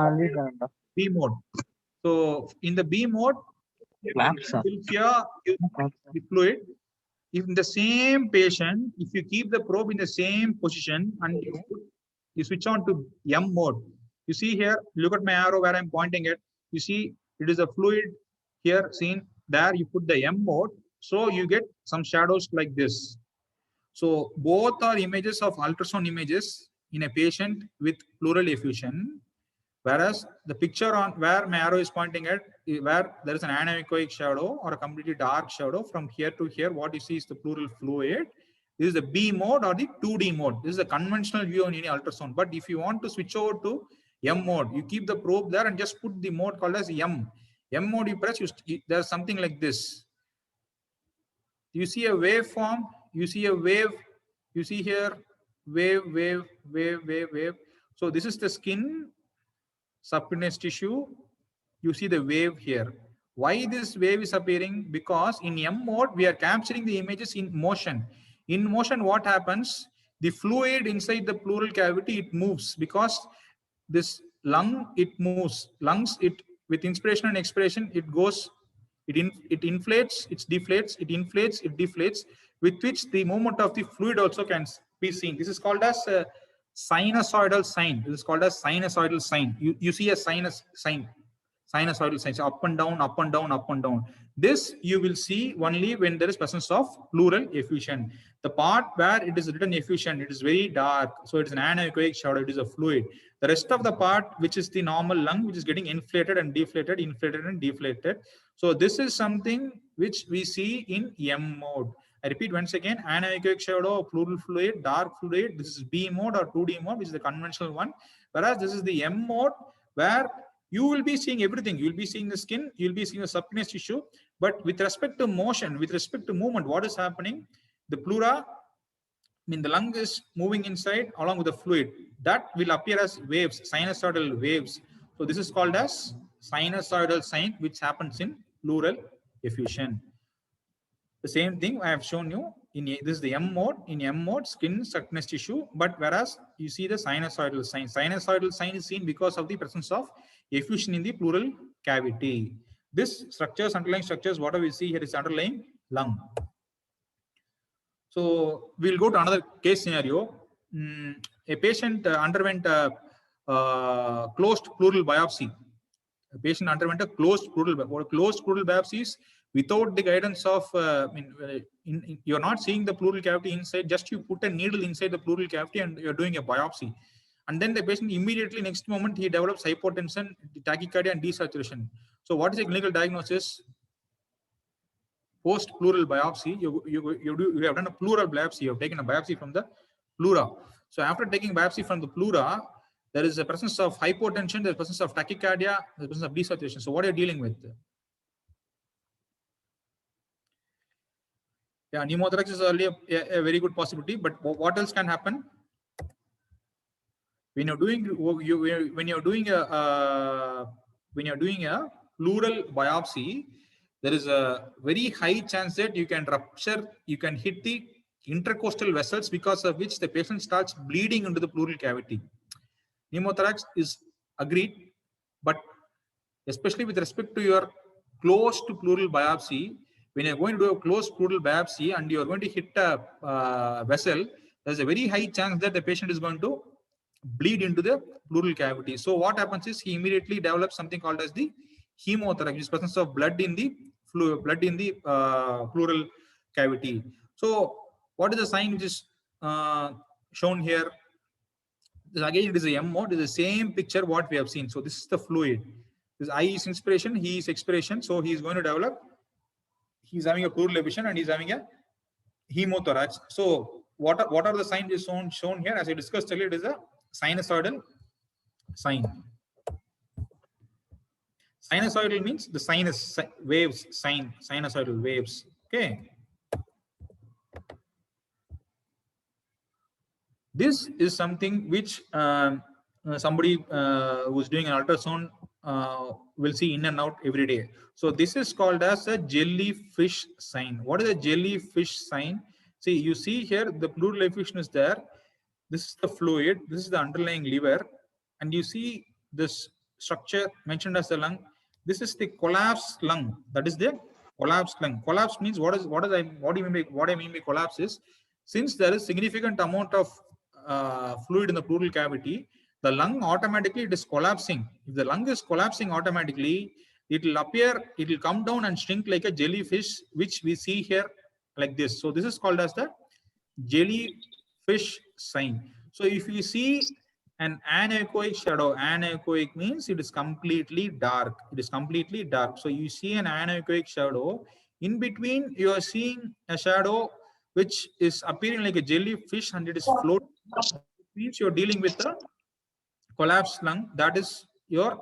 in B mode. So in the B mode, till here the fluid. If in the same patient, if you keep the probe in the same position and you switch on to M mode, you see here, look at my arrow where I'm pointing at. You see it is a fluid here seen. There you put the M mode, so you get some shadows like this. So both are images of ultrasound images in a patient with pleural effusion, whereas the picture on where my arrow is pointing at, where there is an anechoic shadow or a completely dark shadow from here to here, what you see is the pleural fluid. This is the B mode or the 2D mode. This is a conventional view on any ultrasound. But if you want to switch over to M mode, you keep the probe there and just put the mode called as M. M mode you press, there's something like this. You see a waveform, you see a wave, you see here, wave. So this is the skin, subcutaneous tissue. You see the wave here. Why this wave is appearing? Because in M mode, we are capturing the images in motion. In motion, what happens? The fluid inside the pleural cavity, it moves because this lung, it moves. Lungs, it with inspiration and expiration, it goes, it inflates, it deflates, it inflates, it deflates, with which the movement of the fluid also can be seen. This is called as a sinusoidal sign. This is called as sinusoidal sign. You see a sinus sign. sinusoidal signs, up and down, up and down, up and down. This you will see only when there is presence of pleural effusion. The part where it is written effusion, it is very dark, so it is an anechoic shadow, it is a fluid. The rest of the part, which is the normal lung, which is getting inflated and deflated, inflated and deflated. So this is something which we see in M mode. I repeat once again, anechoic shadow, pleural fluid, dark fluid. This is B mode or 2D mode, which is the conventional one. Whereas this is the M mode, where you will be seeing everything. You will be seeing the skin, you will be seeing the subcutaneous tissue. But with respect to motion, with respect to movement, what is happening? The pleura, the lung is moving inside along with the fluid. That will appear as waves, sinusoidal waves. So this is called as sinusoidal sign, which happens in pleural effusion. The same thing I have shown you in this is the M mode. In M mode, skin, subcutaneous tissue, but whereas you see the sinusoidal sign. Sinusoidal sign is seen because of the presence of effusion in the pleural cavity. This structures, underlying structures, whatever we see here is underlying lung. So we'll go to another case scenario. A patient underwent a closed pleural biopsy. A patient underwent a closed pleural biopsies without the guidance of, you're not seeing the pleural cavity inside, just you put a needle inside the pleural cavity and you're doing a biopsy. And then the patient immediately next moment, he develops hypotension, tachycardia and desaturation. So what is the clinical diagnosis? Post pleural biopsy, you have done a pleural biopsy, you have taken a biopsy from the pleura. So after taking biopsy from the pleura, there is a presence of hypotension, there is presence of tachycardia, there is presence of desaturation. So what are you dealing with? Yeah, pneumothorax is only a very good possibility, but what else can happen? When you're doing a pleural biopsy, there is a very high chance that you can rupture, you can hit the intercostal vessels, because of which the patient starts bleeding into the pleural cavity. Pneumothorax is agreed, but especially with respect to your closed pleural biopsy, when you're going to do a closed pleural biopsy and you're going to hit a vessel, there's a very high chance that the patient is going to bleed into the pleural cavity. So what happens is he immediately develops something called as the hemothorax, which is presence of blood in the pleural cavity. So what is the sign which is shown here? Again, it is a M mode. It is the same picture what we have seen. So this is the fluid. This I is inspiration, he is expiration. So he is going to develop, he's having a pleural effusion and he's having a hemothorax. So what are the signs shown here? As I discussed earlier, it is a sinusoidal sign. Sinusoidal means the sinus waves, sinusoidal waves. Okay. This is something which somebody who's doing an ultrasound will see in and out every day. So this is called as a jellyfish sign. What is a jellyfish sign? See, you see here the pleural effusion is there. This is the fluid. This is the underlying liver, and you see this structure mentioned as the lung. This is the collapsed lung. That is the collapsed lung. Collapse means what I mean by collapse is, since there is significant amount of fluid in the pleural cavity, the lung automatically it is collapsing. If the lung is collapsing automatically, it will appear, it will come down and shrink like a jellyfish, which we see here like this. So this is called as the jellyfish sign. So if you see an anechoic shadow, anechoic means it is completely dark. It is completely dark. So you see an anechoic shadow. In between, you are seeing a shadow which is appearing like a jellyfish and it is floating. It means you're dealing with a collapsed lung. That is your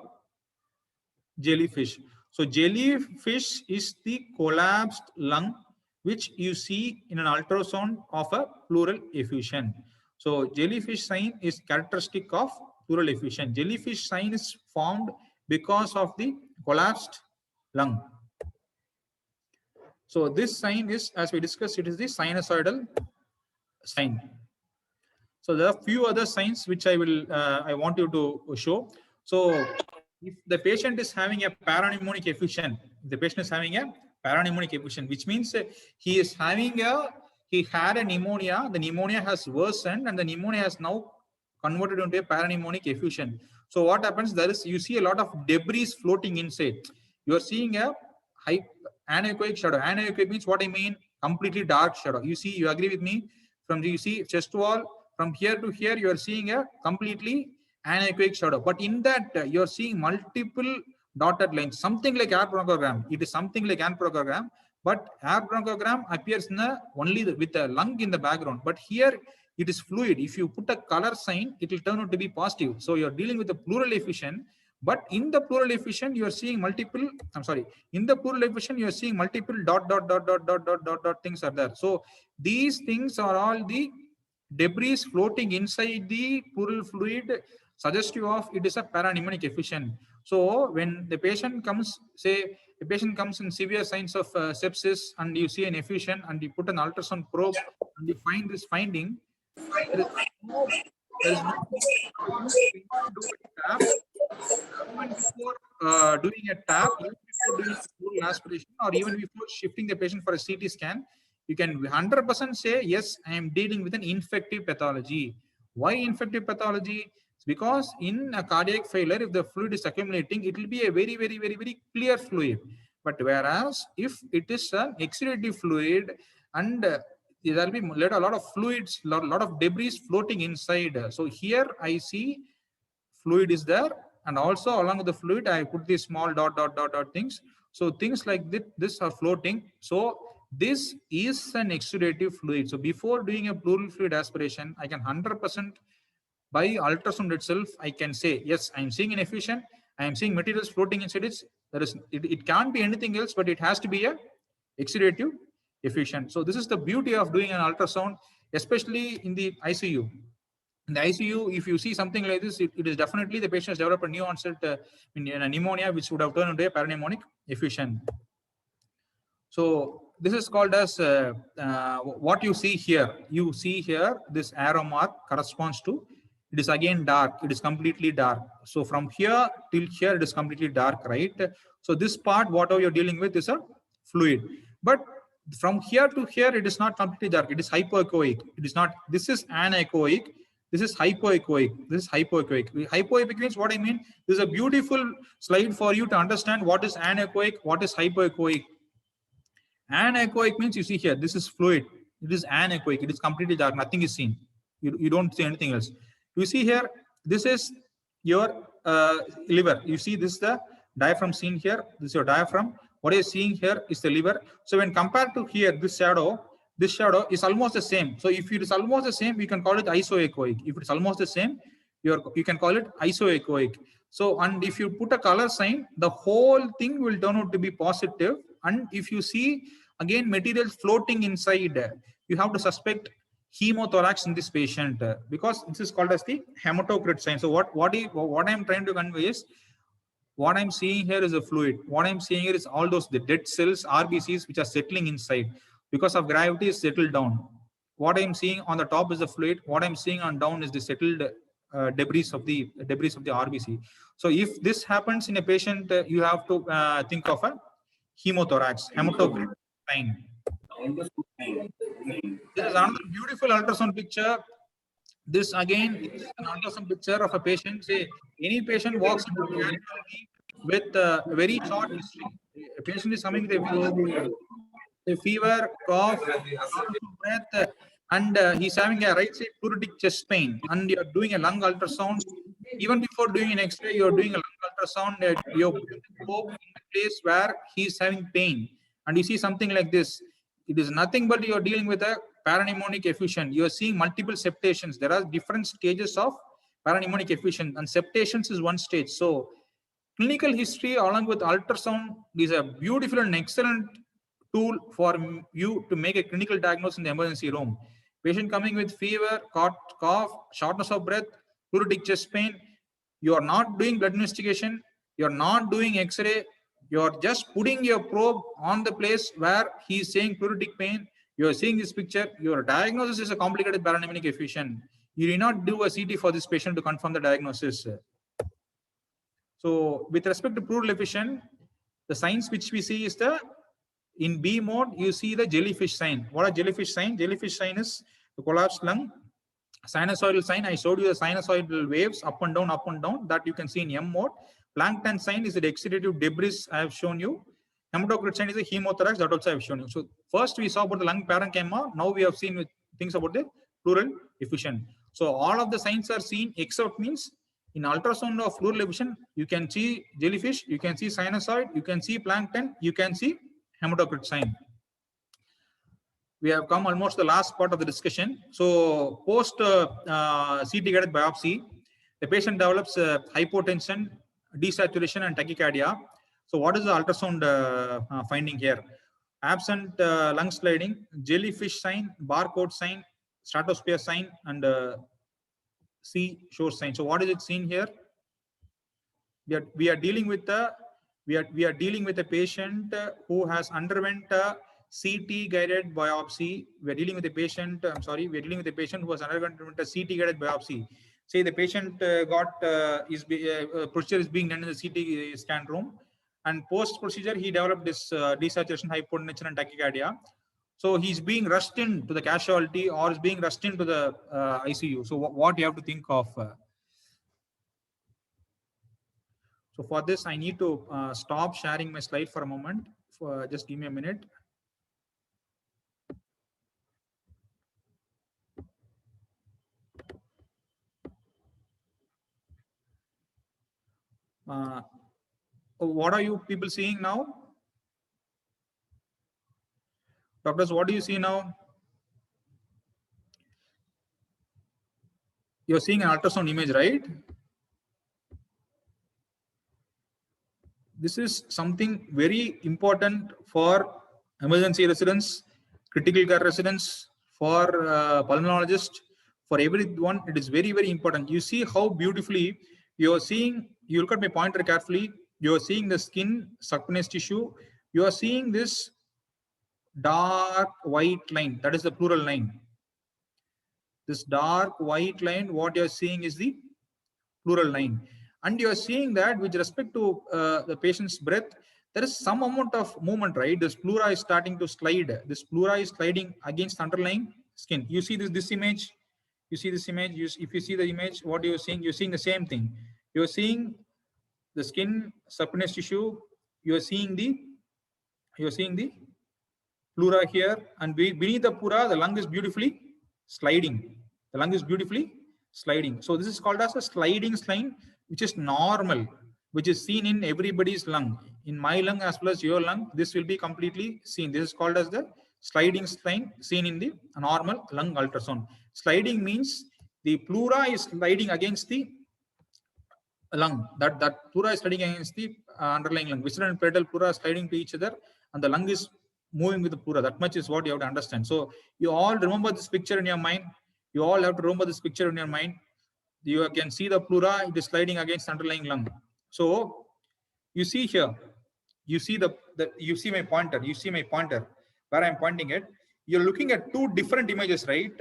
jellyfish. So jellyfish is the collapsed lung which you see in an ultrasound of a pleural effusion. So jellyfish sign is characteristic of pleural effusion. Jellyfish sign is formed because of the collapsed lung. So this sign is, as we discussed, it is the sinusoidal sign. So there are few other signs which I want you to show. So if the patient is having a parapneumonic effusion, which means he had a pneumonia, the pneumonia has worsened and the pneumonia has now converted into a pneumonic effusion. So what happens? You see a lot of debris floating inside. You are seeing a anechoic shadow. Anechoic means what I mean? Completely dark shadow. You see, you agree with me? You see chest wall, from here to here, you are seeing a completely anechoic shadow. But in that, you are seeing multiple dotted lines, something like air bronchogram. It is something like air bronchogram, but air bronchogram appears in with a lung in the background. But here it is fluid. If you put a color sign, it will turn out to be positive. So you're dealing with a pleural effusion. But in the pleural effusion, you are seeing multiple. In the pleural effusion, you are seeing multiple dot things are there. So these things are all the debris floating inside the pleural fluid, suggestive of it is a pneumonic effusion. So when the patient comes, say a patient comes in severe signs of sepsis, and you see an effusion, and you put an ultrasound probe, and you find this finding, there is no even before doing a tap, even before doing a full aspiration, or even before shifting the patient for a CT scan, you can 100% say, yes, I am dealing with an infective pathology. Why infective pathology? It's because in a cardiac failure, if the fluid is accumulating, it will be a very, very, very, very clear fluid. But whereas if it is an exudative fluid, and there will be a lot of fluids, lot of debris floating inside. So here I see fluid is there, and also along with the fluid, I put these small dot things. So things like this are floating. So this is an exudative fluid. So before doing a pleural fluid aspiration, I can 100% by ultrasound itself, I can say, yes, I'm seeing an effusion. I am seeing materials floating inside it. It can't be anything else, but it has to be a exudative effusion. So this is the beauty of doing an ultrasound, especially in the ICU. In the ICU, if you see something like this, it is definitely the patient has developed a new onset pneumonia, which would have turned into a pneumonic effusion. So this is called as what you see here. You see here, this arrow mark corresponds to, it is again dark. It is completely dark. So from here till here, it is completely dark, right? So this part, whatever you're dealing with, is a fluid. But from here to here, it is not completely dark. It is hypoechoic. It is not. This is anechoic. This is hypoechoic. This is hypoechoic. Hypoechoic means what I mean. This is a beautiful slide for you to understand what is anechoic, what is hypoechoic. Anechoic means you see here, this is fluid. It is anechoic. It is completely dark. Nothing is seen. You don't see anything else. You see here, this is your liver. You see this is the diaphragm seen here. This is your diaphragm. What you're seeing here is the liver. So when compared to here, this shadow is almost the same. So if it is almost the same, we can call it isoechoic. If it's almost the same, you can call it isoechoic. So, and if you put a color sign, the whole thing will turn out to be positive. And if you see again materials floating inside, you have to suspect hemothorax in this patient, because this is called as the hematocrit sign. So what I'm trying to convey is, what I'm seeing here is a fluid. What I'm seeing here is all the dead cells, RBCs, which are settling inside. Because of gravity, is settled down. What I'm seeing on the top is the fluid. What I'm seeing on down is the settled debris of the RBC. So if this happens in a patient, you have to think of a hemothorax, hematocrit sign. This is another beautiful ultrasound picture. This again is an ultrasound picture of a patient. Say any patient walks into cardiology with a very short history. A patient is coming with a fever, cough, breath, and he's having a right side pleuritic chest pain, and you're doing a lung ultrasound. Even before doing an X-ray, you're doing a lung ultrasound. You're putting the probe in the place where he's having pain, and you see something like this. It is nothing but you're dealing with a pneumonic effusion. You're seeing multiple septations. There are different stages of pneumonic effusion, and septations is one stage. So clinical history along with ultrasound is a beautiful and excellent tool for you to make a clinical diagnosis in the emergency room. Patient coming with fever, cough, shortness of breath, pleuritic chest pain. You are not doing blood investigation. You are not doing X-ray. You are just putting your probe on the place where he is saying pleuritic pain. You are seeing this picture. Your diagnosis is a complicated pneumonic effusion. You need not do a CT for this patient to confirm the diagnosis. So with respect to pleural effusion, the signs which we see is in B mode, you see the jellyfish sign. What are jellyfish sign? Jellyfish sign is the collapsed lung, Sinusoidal sign, I showed you the sinusoidal waves up and down that you can see in M mode. Plankton sign is the exudative debris I have shown you. Hematocrit sign is a hemothorax that also I have shown you. So first we saw about the lung parenchyma. Now we have seen things about the pleural effusion. So all of the signs are seen except means in ultrasound of pleural effusion, you can see jellyfish, you can see sinusoid, you can see plankton, you can see hematocrit sign. We have come almost the last part of the discussion. So post CT guided biopsy, the patient develops hypotension, desaturation, and tachycardia. So what is the ultrasound finding here? Absent lung sliding, jellyfish sign, barcode sign, stratosphere sign, and sea shore sign. So what is it seen here? We are dealing with a patient who has underwent CT guided biopsy. We are dealing with a patient. I'm sorry. We are dealing with a patient who has undergone a CT guided biopsy. Say the patient procedure is being done in the CT scan room, and post procedure he developed this desaturation, hypotension, and tachycardia. So he's being rushed into the casualty or is being rushed into the ICU. So what you have to think of? So for this, I need to stop sharing my slide for a moment. Just give me a minute. What are you people seeing now? Doctors, what do you see now? You're seeing an ultrasound image, right? This is something very important for emergency residents, critical care residents, for pulmonologists, for everyone. It is very, very important. You see how beautifully you're seeing, you look at my pointer carefully, you're seeing the skin, subcutaneous tissue, you are seeing this dark white line, that is the pleural line. This dark white line, what you're seeing is the pleural line. And you're seeing that with respect to the patient's breath, there is some amount of movement, right? This pleura is starting to slide. This pleura is sliding against the underlying skin. You see this image. You see this image. If you see the image, what you're seeing the same thing. You're seeing the skin, subcutaneous tissue. You're seeing the pleura here, and beneath the pleura, the lung is beautifully sliding. The lung is beautifully sliding. So this is called as a sliding sign, which is normal, which is seen in everybody's lung. In my lung as well as your lung, this will be completely seen. This is called as the sliding sign seen in the normal lung ultrasound. Sliding means the pleura is sliding against the lung. That pleura is sliding against the underlying lung. Visceral and parietal pleura are sliding to each other, and the lung is moving with the pleura. That much is what you have to understand. So you all remember this picture in your mind. You all have to remember this picture in your mind. You can see the pleura, it is sliding against the underlying lung. So you see here, you see you see my pointer. You see my pointer where I'm pointing it. You're looking at two different images, right?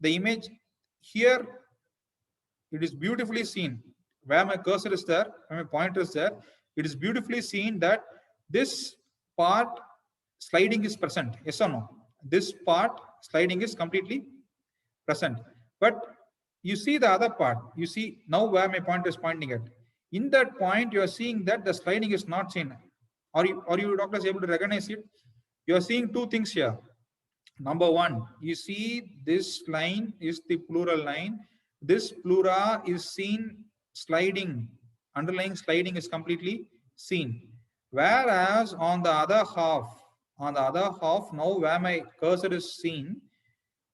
The image here, it is beautifully seen. Where my cursor is there, where my pointer is there, it is beautifully seen that this part sliding is present. Yes or no? This part sliding is completely present. But you see the other part. You see now where my pointer is pointing at. In that point, you are seeing that the sliding is not seen. Are you doctors able to recognize it? You are seeing two things here. Number one, you see this line is the pleural line. This pleura is seen sliding. Underlying sliding is completely seen. Whereas on the other half, now where my cursor is seen,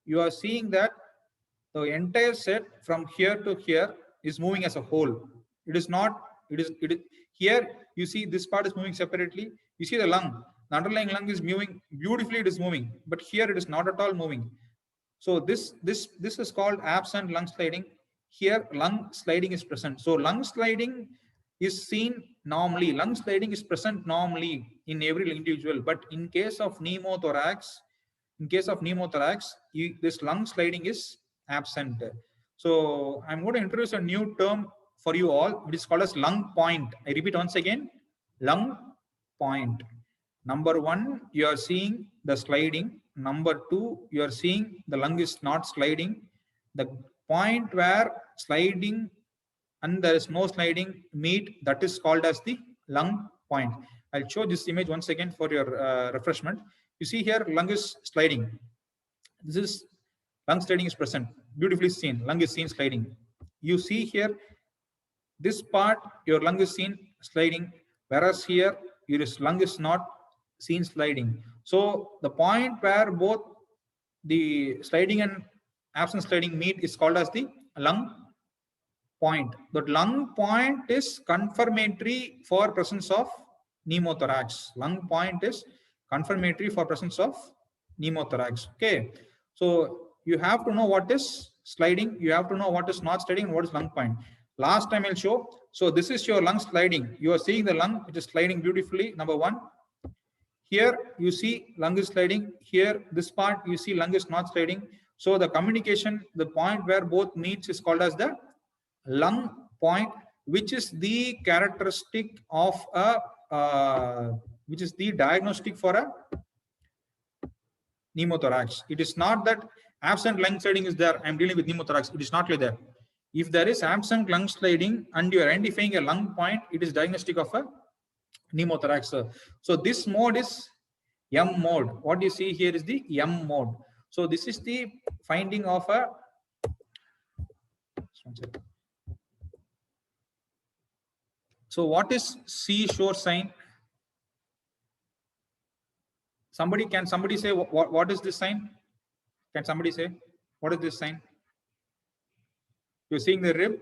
you are seeing that the entire set from here to here is moving as a whole. It is not, it is here you see this part is moving separately. You see the lung, the underlying lung is moving beautifully, it is moving, but here it is not at all moving. So this is called absent lung sliding. Here lung sliding is present. So lung sliding is seen normally. Lung sliding is present normally in every individual, but in case of pneumothorax, this lung sliding is absent. So I'm going to introduce a new term for you all. It is called as lung point. I repeat once again, lung point. Number one, you are seeing the sliding. Number two, you are seeing the lung is not sliding. The point where sliding and there is no sliding meet, that is called as the lung point. I'll show this image once again for your refreshment. You see here, lung is sliding. This is lung sliding is present, beautifully seen. Lung is seen sliding. You see here, this part, your lung is seen sliding, whereas here, your lung is not seen sliding. So the point where both the sliding and absent sliding meet is called as the lung point. The lung point is confirmatory for presence of pneumothorax. Lung point is confirmatory for presence of pneumothorax. Okay. So you have to know what is sliding. You have to know what is not sliding and what is lung point. Last time I'll show. So this is your lung sliding. You are seeing the lung, which is sliding beautifully. Number one. Here you see lung is sliding. Here, this part you see lung is not sliding. So the communication, the point where both meets is called as the lung point, which is the characteristic of a, which is the diagnostic for a pneumothorax. It is not that absent lung sliding is there, I'm dealing with pneumothorax. It is not like that. If there is absent lung sliding and you are identifying a lung point, it is diagnostic of a pneumothorax. So this mode is M mode. What you see here is the M mode. So this is the finding of a. So what is seashore sign? Can somebody say what is this sign? Can somebody say what is this sign? You're seeing the rib.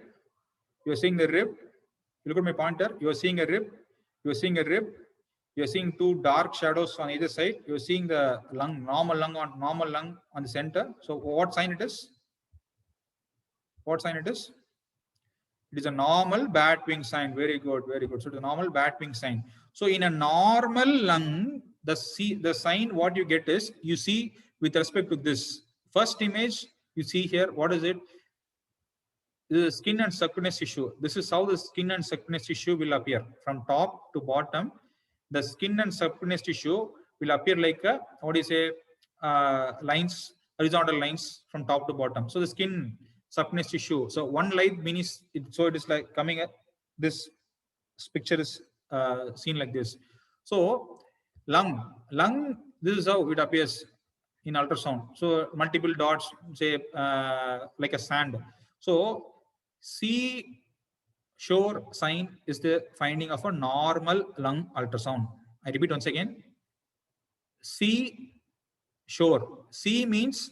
You're seeing the rib. You look at my pointer. You're seeing a rib. You're seeing a rib. You're seeing two dark shadows on either side. You're seeing the lung, normal lung on the center. So what sign it is? What sign it is? It is a normal bat wing sign. Very good, very good. So it's a normal bat wing sign. So in a normal lung, the sign what you get is, you see with respect to this first image, you see here, what is it? This is skin and subcutaneous tissue. This is how the skin and subcutaneous tissue will appear from top to bottom. The skin and subcutaneous tissue will appear like a, what do you say, lines, horizontal lines from top to bottom. So the skin, subcutaneous tissue. So one light means so it is like coming at this picture is seen like this. So lung, this is how it appears in ultrasound. So multiple dots, say like a sand. So C shore sign is the finding of a normal lung ultrasound. I repeat once again. C shore. C means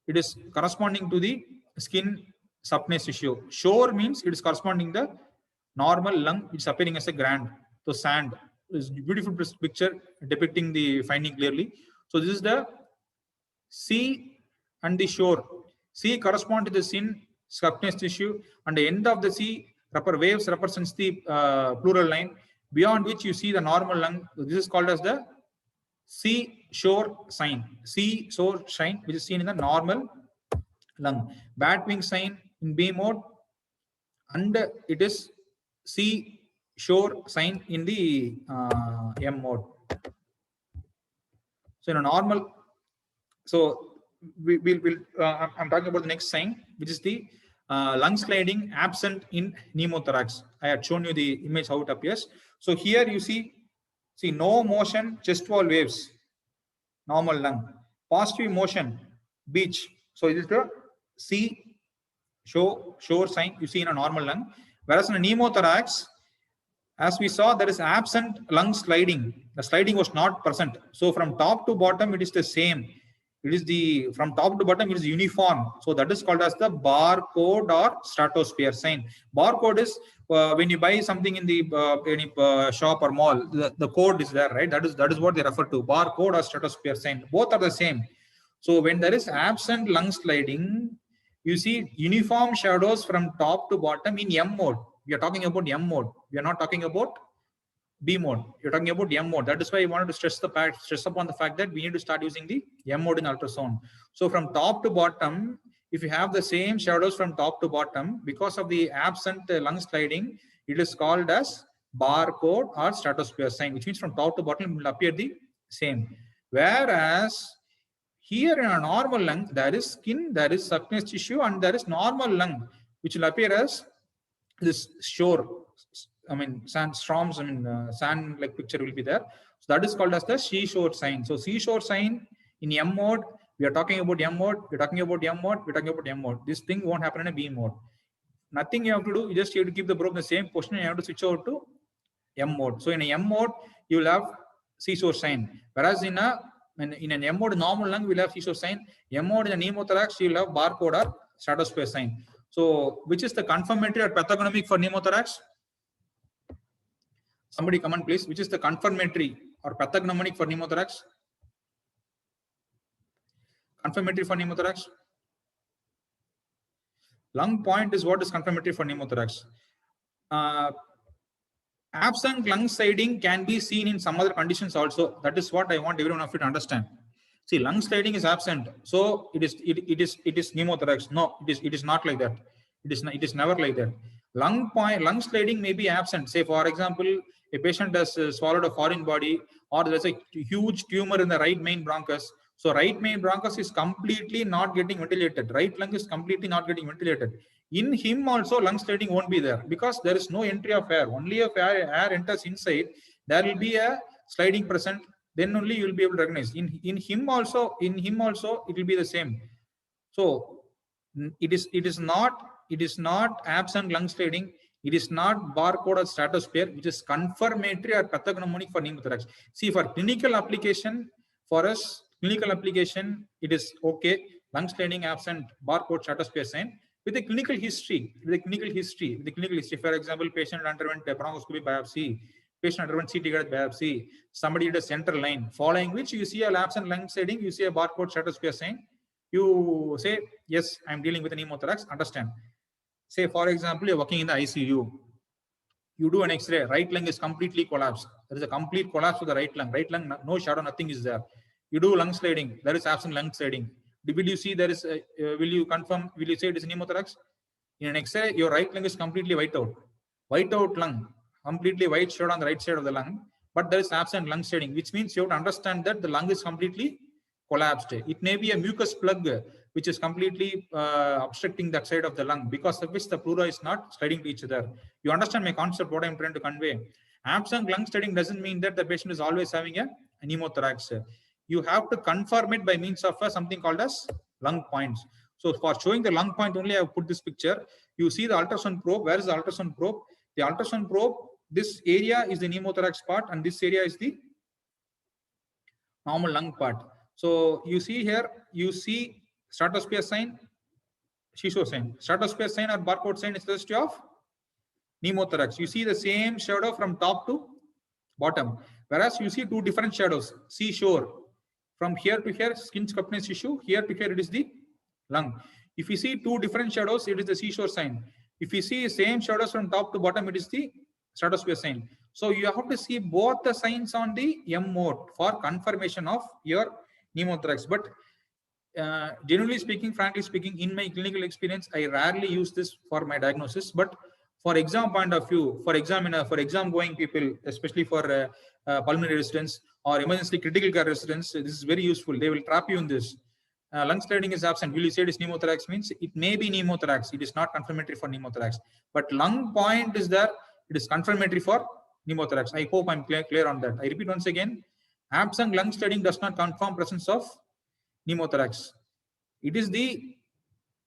it is corresponding to the skin subcutaneous tissue. Shore means it is corresponding to the normal lung. It's appearing as a grand. So sand is beautiful picture depicting the finding clearly. So this is the C and the shore. C correspond to the skin subcutaneous tissue, and the end of the C waves represents the pleural line, beyond which you see the normal lung. This is called as the C shore sign. C shore sign, which is seen in the normal lung. Bat wing sign in B mode, and it is C shore sign in the M mode. So in a normal, so I'm talking about the next sign, which is the lung sliding absent in pneumothorax. I had shown you the image how it appears. So here you see no motion, chest wall waves, normal lung. Positive motion, beach. So it is the C shore sign you see in a normal lung. Whereas in a pneumothorax, as we saw, there is absent lung sliding. The sliding was not present. So from top to bottom, it is the same. It is the, from top to bottom, it is uniform. So that is called as the barcode or stratosphere sign. Barcode is when you buy something in the any shop or mall, the code is there, right? That is what they refer to, barcode or stratosphere sign. Both are the same. So when there is absent lung sliding, you see uniform shadows from top to bottom in M mode. We are talking about M mode. We are not talking about B mode. You're talking about M mode. That is why I wanted to stress upon the fact that we need to start using the M mode in ultrasound. So from top to bottom, if you have the same shadows from top to bottom, because of the absent lung sliding, it is called as barcode or stratosphere sign, which means from top to bottom it will appear the same. Whereas Here in a normal lung, there is skin, there is subcutaneous tissue, and there is normal lung, which will appear as this shore. I mean, sand storms. I mean, sand like picture will be there. So that is called as the seashore sign. So seashore sign in M mode, we are talking about M mode. We're talking about M mode. We're talking about M mode. This thing won't happen in a B mode. Nothing you have to do. You just have to keep the probe in the same position. You have to switch over to M mode. So in a M mode, you will have seashore sign. Whereas in an M mode normal lung, we'll have seashore sign. M mode in a pneumothorax, you will have barcode or stratosphere sign. So which is the confirmatory or pathognomic for pneumothorax? Somebody comment please. Which is the confirmatory or pathognomonic for pneumothorax? Confirmatory for pneumothorax. Lung point is what is confirmatory for pneumothorax. Absent lung sliding can be seen in some other conditions also. That is what I want everyone of you to understand. See, lung sliding is absent, so it is pneumothorax. No, it is not like that. It is never like that. Lung sliding may be absent. Say, for example, a patient has swallowed a foreign body, or there's a huge tumor in the right main bronchus. So right main bronchus is completely not getting ventilated. Right lung is completely not getting ventilated. In him also, lung sliding won't be there because there is no entry of air. Only if air enters inside, there will be a sliding present. Then only you will be able to recognize. In him also, it will be the same. So it is not absent lung sliding. It is not barcode or stratosphere, which is confirmatory or pathognomonic for pneumothorax. See, for clinical application, for us, clinical application, it is okay. Lung sliding absent, barcode, stratosphere sign. With the clinical history, for example, patient underwent a bronchoscopy biopsy, patient underwent CT guided biopsy, somebody did a central line, following which you see a absent lung sliding, you see a barcode stratosphere sign, you say, yes, I'm dealing with a pneumothorax, understand. Say, for example, you're working in the ICU, you do an X-ray, right lung is completely collapsed. There is a complete collapse of the right lung, no shadow, nothing is there. You do lung sliding, there is absent lung sliding. Will you see there is, will you say it is pneumothorax? In an X-ray, your right lung is completely white out lung, completely white showed on the right side of the lung, but there is absent lung sliding, which means you have to understand that the lung is completely collapsed. It may be a mucus plug, which is completely obstructing that side of the lung, because of which the pleura is not sliding to each other. You understand my concept, what I'm trying to convey? Absent lung sliding doesn't mean that the patient is always having a pneumothorax. You have to confirm it by means of something called as lung points. So for showing the lung point only, I have put this picture. You see the ultrasound probe. Where is the ultrasound probe? The ultrasound probe, this area is the pneumothorax part, and this area is the normal lung part. So you see here, you see stratosphere sign, seashore sign. Stratosphere sign or barcode sign is the history of pneumothorax. You see the same shadow from top to bottom. Whereas you see two different shadows. Seashore, from here to here, skin subcutaneous tissue. Here to here, it is the lung. If you see two different shadows, it is the seashore sign. If you see same shadows from top to bottom, it is the stratosphere sign. So you have to see both the signs on the M mode for confirmation of your pneumothorax. But generally speaking, frankly speaking, in my clinical experience, I rarely use this for my diagnosis. But for exam point of view, for exam going people, especially for pulmonary residents or emergency critical care residents, this is very useful. They will trap you in this. Lung sliding is absent. Will you say it is pneumothorax? Means it may be pneumothorax. It is not confirmatory for pneumothorax. But lung point is there. It is confirmatory for pneumothorax. I hope I'm clear on that. I repeat once again. Absent lung sliding does not confirm presence of pneumothorax. It is the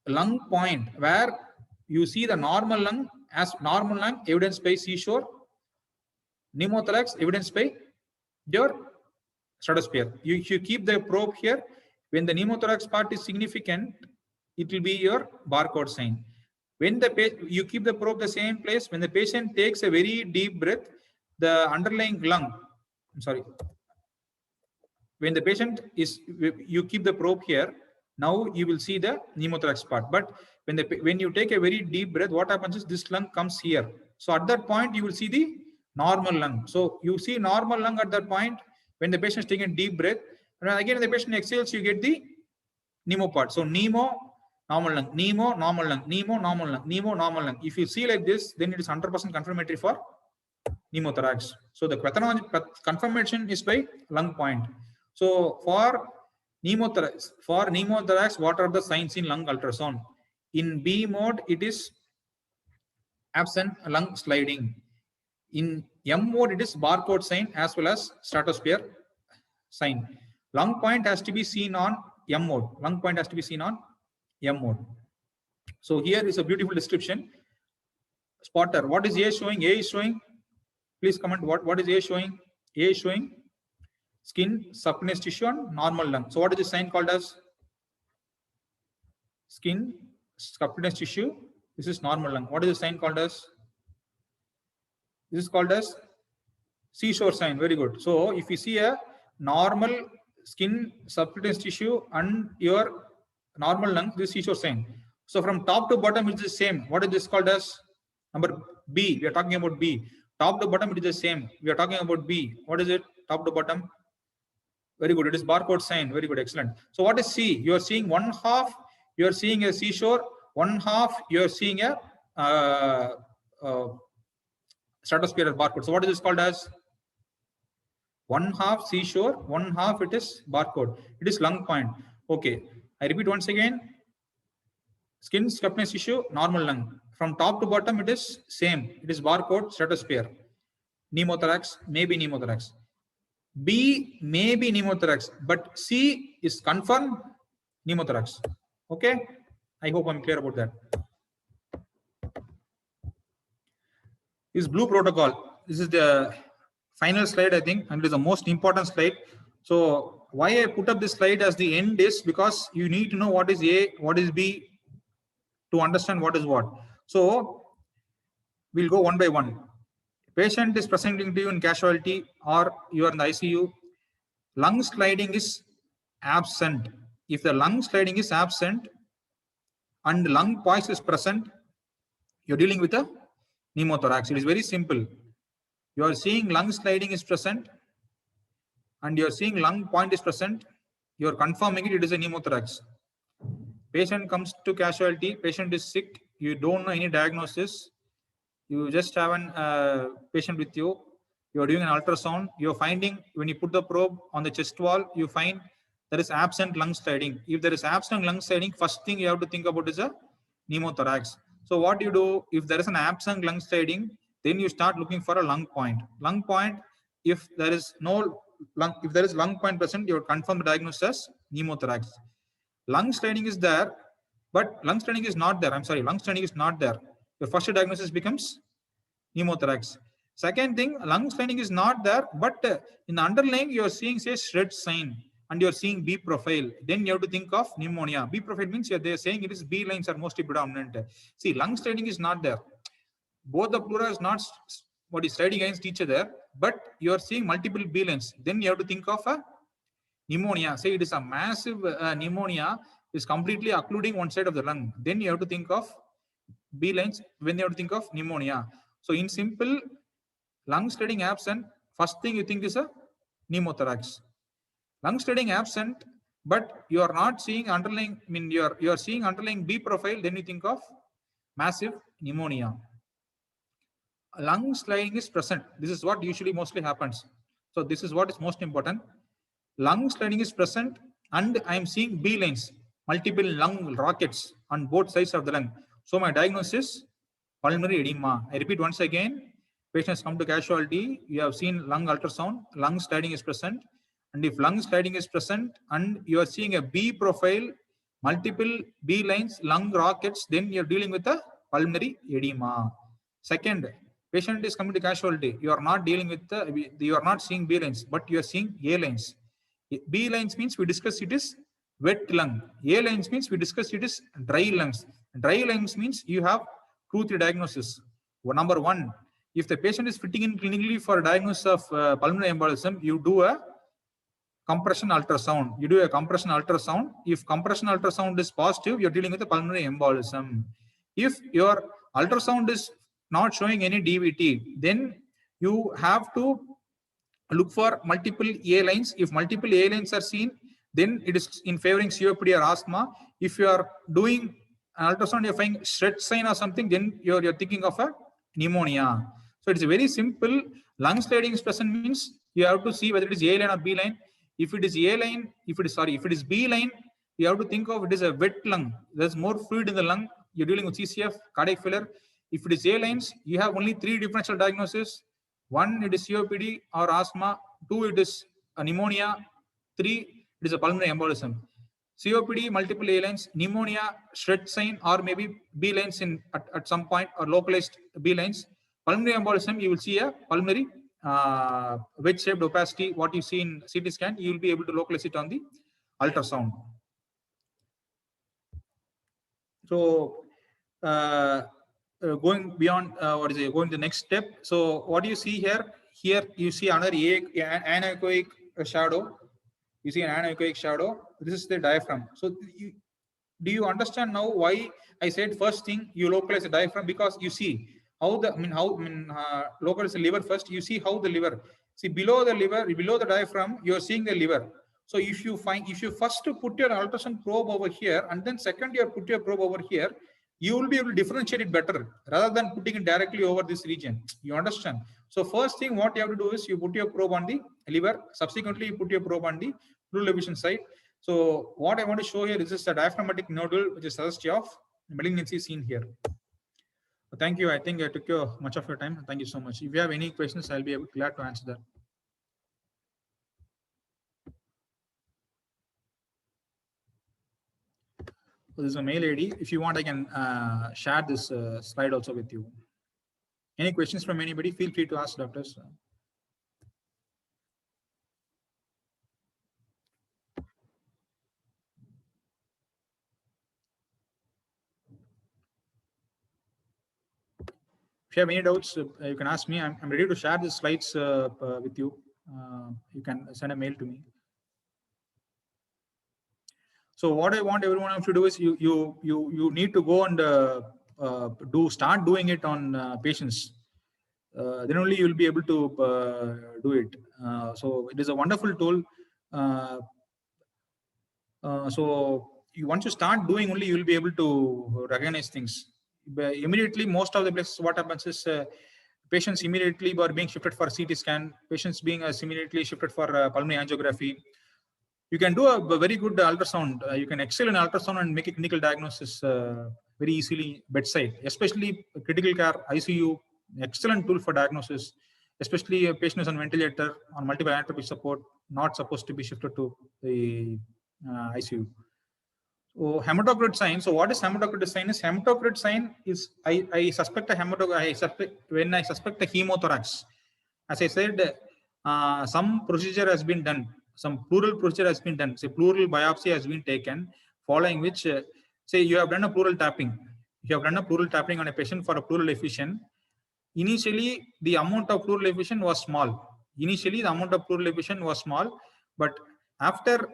lung point where you see the normal lung as normal lung, evidenced by seashore, pneumothorax evidenced by your stratosphere. You keep the probe here. When the pneumothorax part is significant, it will be your barcode sign. When you keep the probe the same place, when the patient takes a very deep breath, the underlying lung, when the patient is, you keep the probe here, now you will see the pneumothorax part. But when you take a very deep breath, what happens is this lung comes here. So at that point, you will see the normal lung. So you see normal lung at that point when the patient is taking a deep breath. And again, when the patient exhales, you get the pneumo part. So pneumo, normal lung, pneumo, normal lung, pneumo, normal lung, pneumo, normal lung. If you see like this, then it is 100% confirmatory for pneumothorax. So the confirmation is by lung point. So for Pneumothorax. For pneumothorax, what are the signs in lung ultrasound? In B mode, it is absent lung sliding. In M mode, it is barcode sign as well as stratosphere sign. Lung point has to be seen on M mode. Lung point has to be seen on M mode. So here is a beautiful description. Spotter. What is A showing? A is showing. Please comment what is A showing? A is showing skin, subcutaneous tissue, and normal lung. So what is this sign called as? Skin, subcutaneous tissue. This is normal lung. What is the sign called as? This is called as seashore sign. Very good. So if you see a normal skin, subcutaneous tissue, and your normal lung, this is seashore sign. So from top to bottom, it's the same. What is this called as? Number B. We are talking about B. Top to bottom, it is the same. We are talking about B. What is it? Top to bottom. Very good. It is barcode sign. Very good. Excellent. So what is C? You are seeing one half. You are seeing a seashore. One half. You are seeing a stratosphere barcode. So what is this called as? One half seashore. One half it is barcode. It is lung point. Okay. I repeat once again. Skin, subcutaneous tissue, normal lung. From top to bottom, it is same. It is barcode, stratosphere. Pneumothorax, maybe pneumothorax. B may be pneumothorax, but C is confirmed pneumothorax. Okay, I hope I'm clear about that. This is blue protocol. This is the final slide, I think, and it is the most important slide. So why I put up this slide as the end is because you need to know what is A, what is B to understand what is what. So we'll go one by one. Patient is presenting to you in casualty or you are in the ICU. Lung sliding is absent. If the lung sliding is absent and lung poise is present, you're dealing with a pneumothorax. It is very simple. You are seeing lung sliding is present and you're seeing lung point is present. You're confirming it is a pneumothorax. Patient comes to casualty. Patient is sick. You don't know any diagnosis. You just have a patient with you. You're doing an ultrasound. You're finding when you put the probe on the chest wall, you find there is absent lung sliding. If there is absent lung sliding, first thing you have to think about is a pneumothorax. So what you do if there is an absent lung sliding, then you start looking for a lung point. Lung point. If there is no lung, if there is lung point present, you confirm the diagnosis as pneumothorax. Lung sliding is there, but lung sliding is not there. I'm sorry, lung sliding is not there. Your first diagnosis becomes pneumothorax. Second thing, lung sliding is not there, but in the underlying, you are seeing say shred sign and you are seeing B profile. Then you have to think of pneumonia. B profile means they are saying it is B lines are mostly predominant. See, lung sliding is not there. Both the pleura is not what is sliding against each other, but you are seeing multiple B lines. Then you have to think of a pneumonia. Say it is a massive pneumonia is completely occluding one side of the lung. Then you have to think of B lines when you have to think of pneumonia. So in simple, lung sliding absent, first thing you think is a pneumothorax. Lung sliding absent, but you are not seeing underlying, I mean, you are seeing underlying B profile, then you think of massive pneumonia. Lung sliding is present. This is what usually mostly happens. So this is what is most important. Lung sliding is present and I am seeing B lines, multiple lung rockets on both sides of the lung. So my diagnosis is pulmonary edema. I repeat once again, patients come to casualty, you have seen lung ultrasound, lung sliding is present. And if lung sliding is present and you are seeing a B profile, multiple B lines, lung rockets, then you're dealing with a pulmonary edema. Second, patient is coming to casualty. You are not dealing with you are not seeing B lines, but you are seeing A lines. B lines means we discuss it is wet lung. A lines means we discuss it is dry lungs. Dry lungs means you have 2-3 diagnoses. Number one, if the patient is fitting in clinically for a diagnosis of pulmonary embolism, you do a compression ultrasound. You do a compression ultrasound. If compression ultrasound is positive, you're dealing with a pulmonary embolism. If your ultrasound is not showing any DVT, then you have to look for multiple A lines. If multiple A lines are seen, then it is in favoring COPD or asthma. If you are doing an ultrasound, you're finding shred sign or something, then you're thinking of a pneumonia. So it's very simple. Lung sliding is present means you have to see whether it is A line or B line. If it is A line, if it is B line, you have to think of it as a wet lung. There's more fluid in the lung. You're dealing with CCF, cardiac failure. If it is A lines, you have only 3 differential diagnoses. 1, it is COPD or asthma. 2, it is a pneumonia. 3, it is a pulmonary embolism. COPD, multiple A lines, pneumonia, Schredt sign, or maybe B lines at some point, or localized B lines. Pulmonary embolism, you will see a pulmonary wedge-shaped opacity. What you see in CT scan, you will be able to localize it on the ultrasound. So going beyond, going to the next step. So what do you see here? Here you see another anechoic shadow. You see an anechoic shadow. This is the diaphragm. So do you understand now why I said first thing you localize the diaphragm? Because you see how localize the liver first. You see how the liver. See below the liver, below the diaphragm, you are seeing the liver. So if you first put your ultrasound probe over here, and then second you put your probe over here, you will be able to differentiate it better rather than putting it directly over this region. You understand? So first thing what you have to do is you put your probe on the liver. Subsequently, you put your probe on the pleural effusion site. So what I want to show here is a diaphragmatic nodule, which is suggestive of malignancy seen here. Thank you. I think I took much of your time. Thank you so much. If you have any questions, I'll be glad to answer that. So this is a mail ID. If you want, I can share this slide also with you. Any questions from anybody? Feel free to ask, doctors. If you have any doubts, you can ask me. I'm ready to share the slides with you. You can send a mail to me. So what I want everyone to do is you need to go and start doing it on patients. Then only you will be able to do it. So it is a wonderful tool. So once you start doing, only you will be able to recognize things. Immediately, most of the places, what happens is patients immediately are being shifted for CT scan. Patients being immediately shifted for pulmonary angiography. You can do a very good ultrasound. You can excel in ultrasound and make a clinical diagnosis very easily bedside, especially critical care, ICU, excellent tool for diagnosis, especially a patient is on ventilator, on multiple anastomotic support, not supposed to be shifted to the ICU. So hematocrit sign. So what is hematocrit sign? Is hematocrit sign is I suspect a hematocrit. When I suspect a hemothorax, as I said, some procedure has been done. Some pleural procedure has been done. Say pleural biopsy has been taken, following which, say you have done a pleural tapping. You have done a pleural tapping on a patient for a pleural effusion. Initially, the amount of pleural effusion was small. But after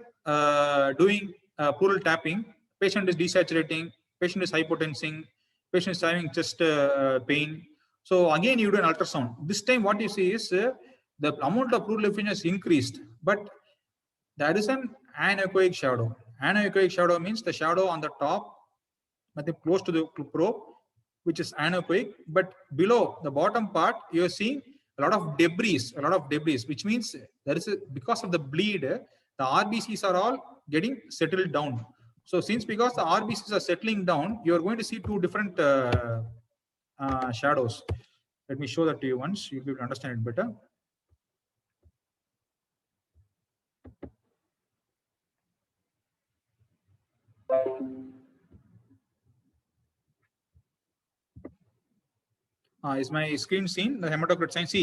doing pleural tapping, patient is desaturating, patient is hypotensing, patient is having chest pain. So again, you do an ultrasound. This time, what you see is the amount of pleural effusion is increased, but there is an anechoic shadow. Anechoic shadow means the shadow on the top, but close to the probe, which is anechoic, but below the bottom part, you are seeing a lot of debris, which means there is because of the bleed, the RBCs are all getting settled down. So because the RBCs are settling down, you are going to see 2 different shadows. Let me show that to you once. You'll be able to understand it better. Is my screen seen? The hematocrit sign. See,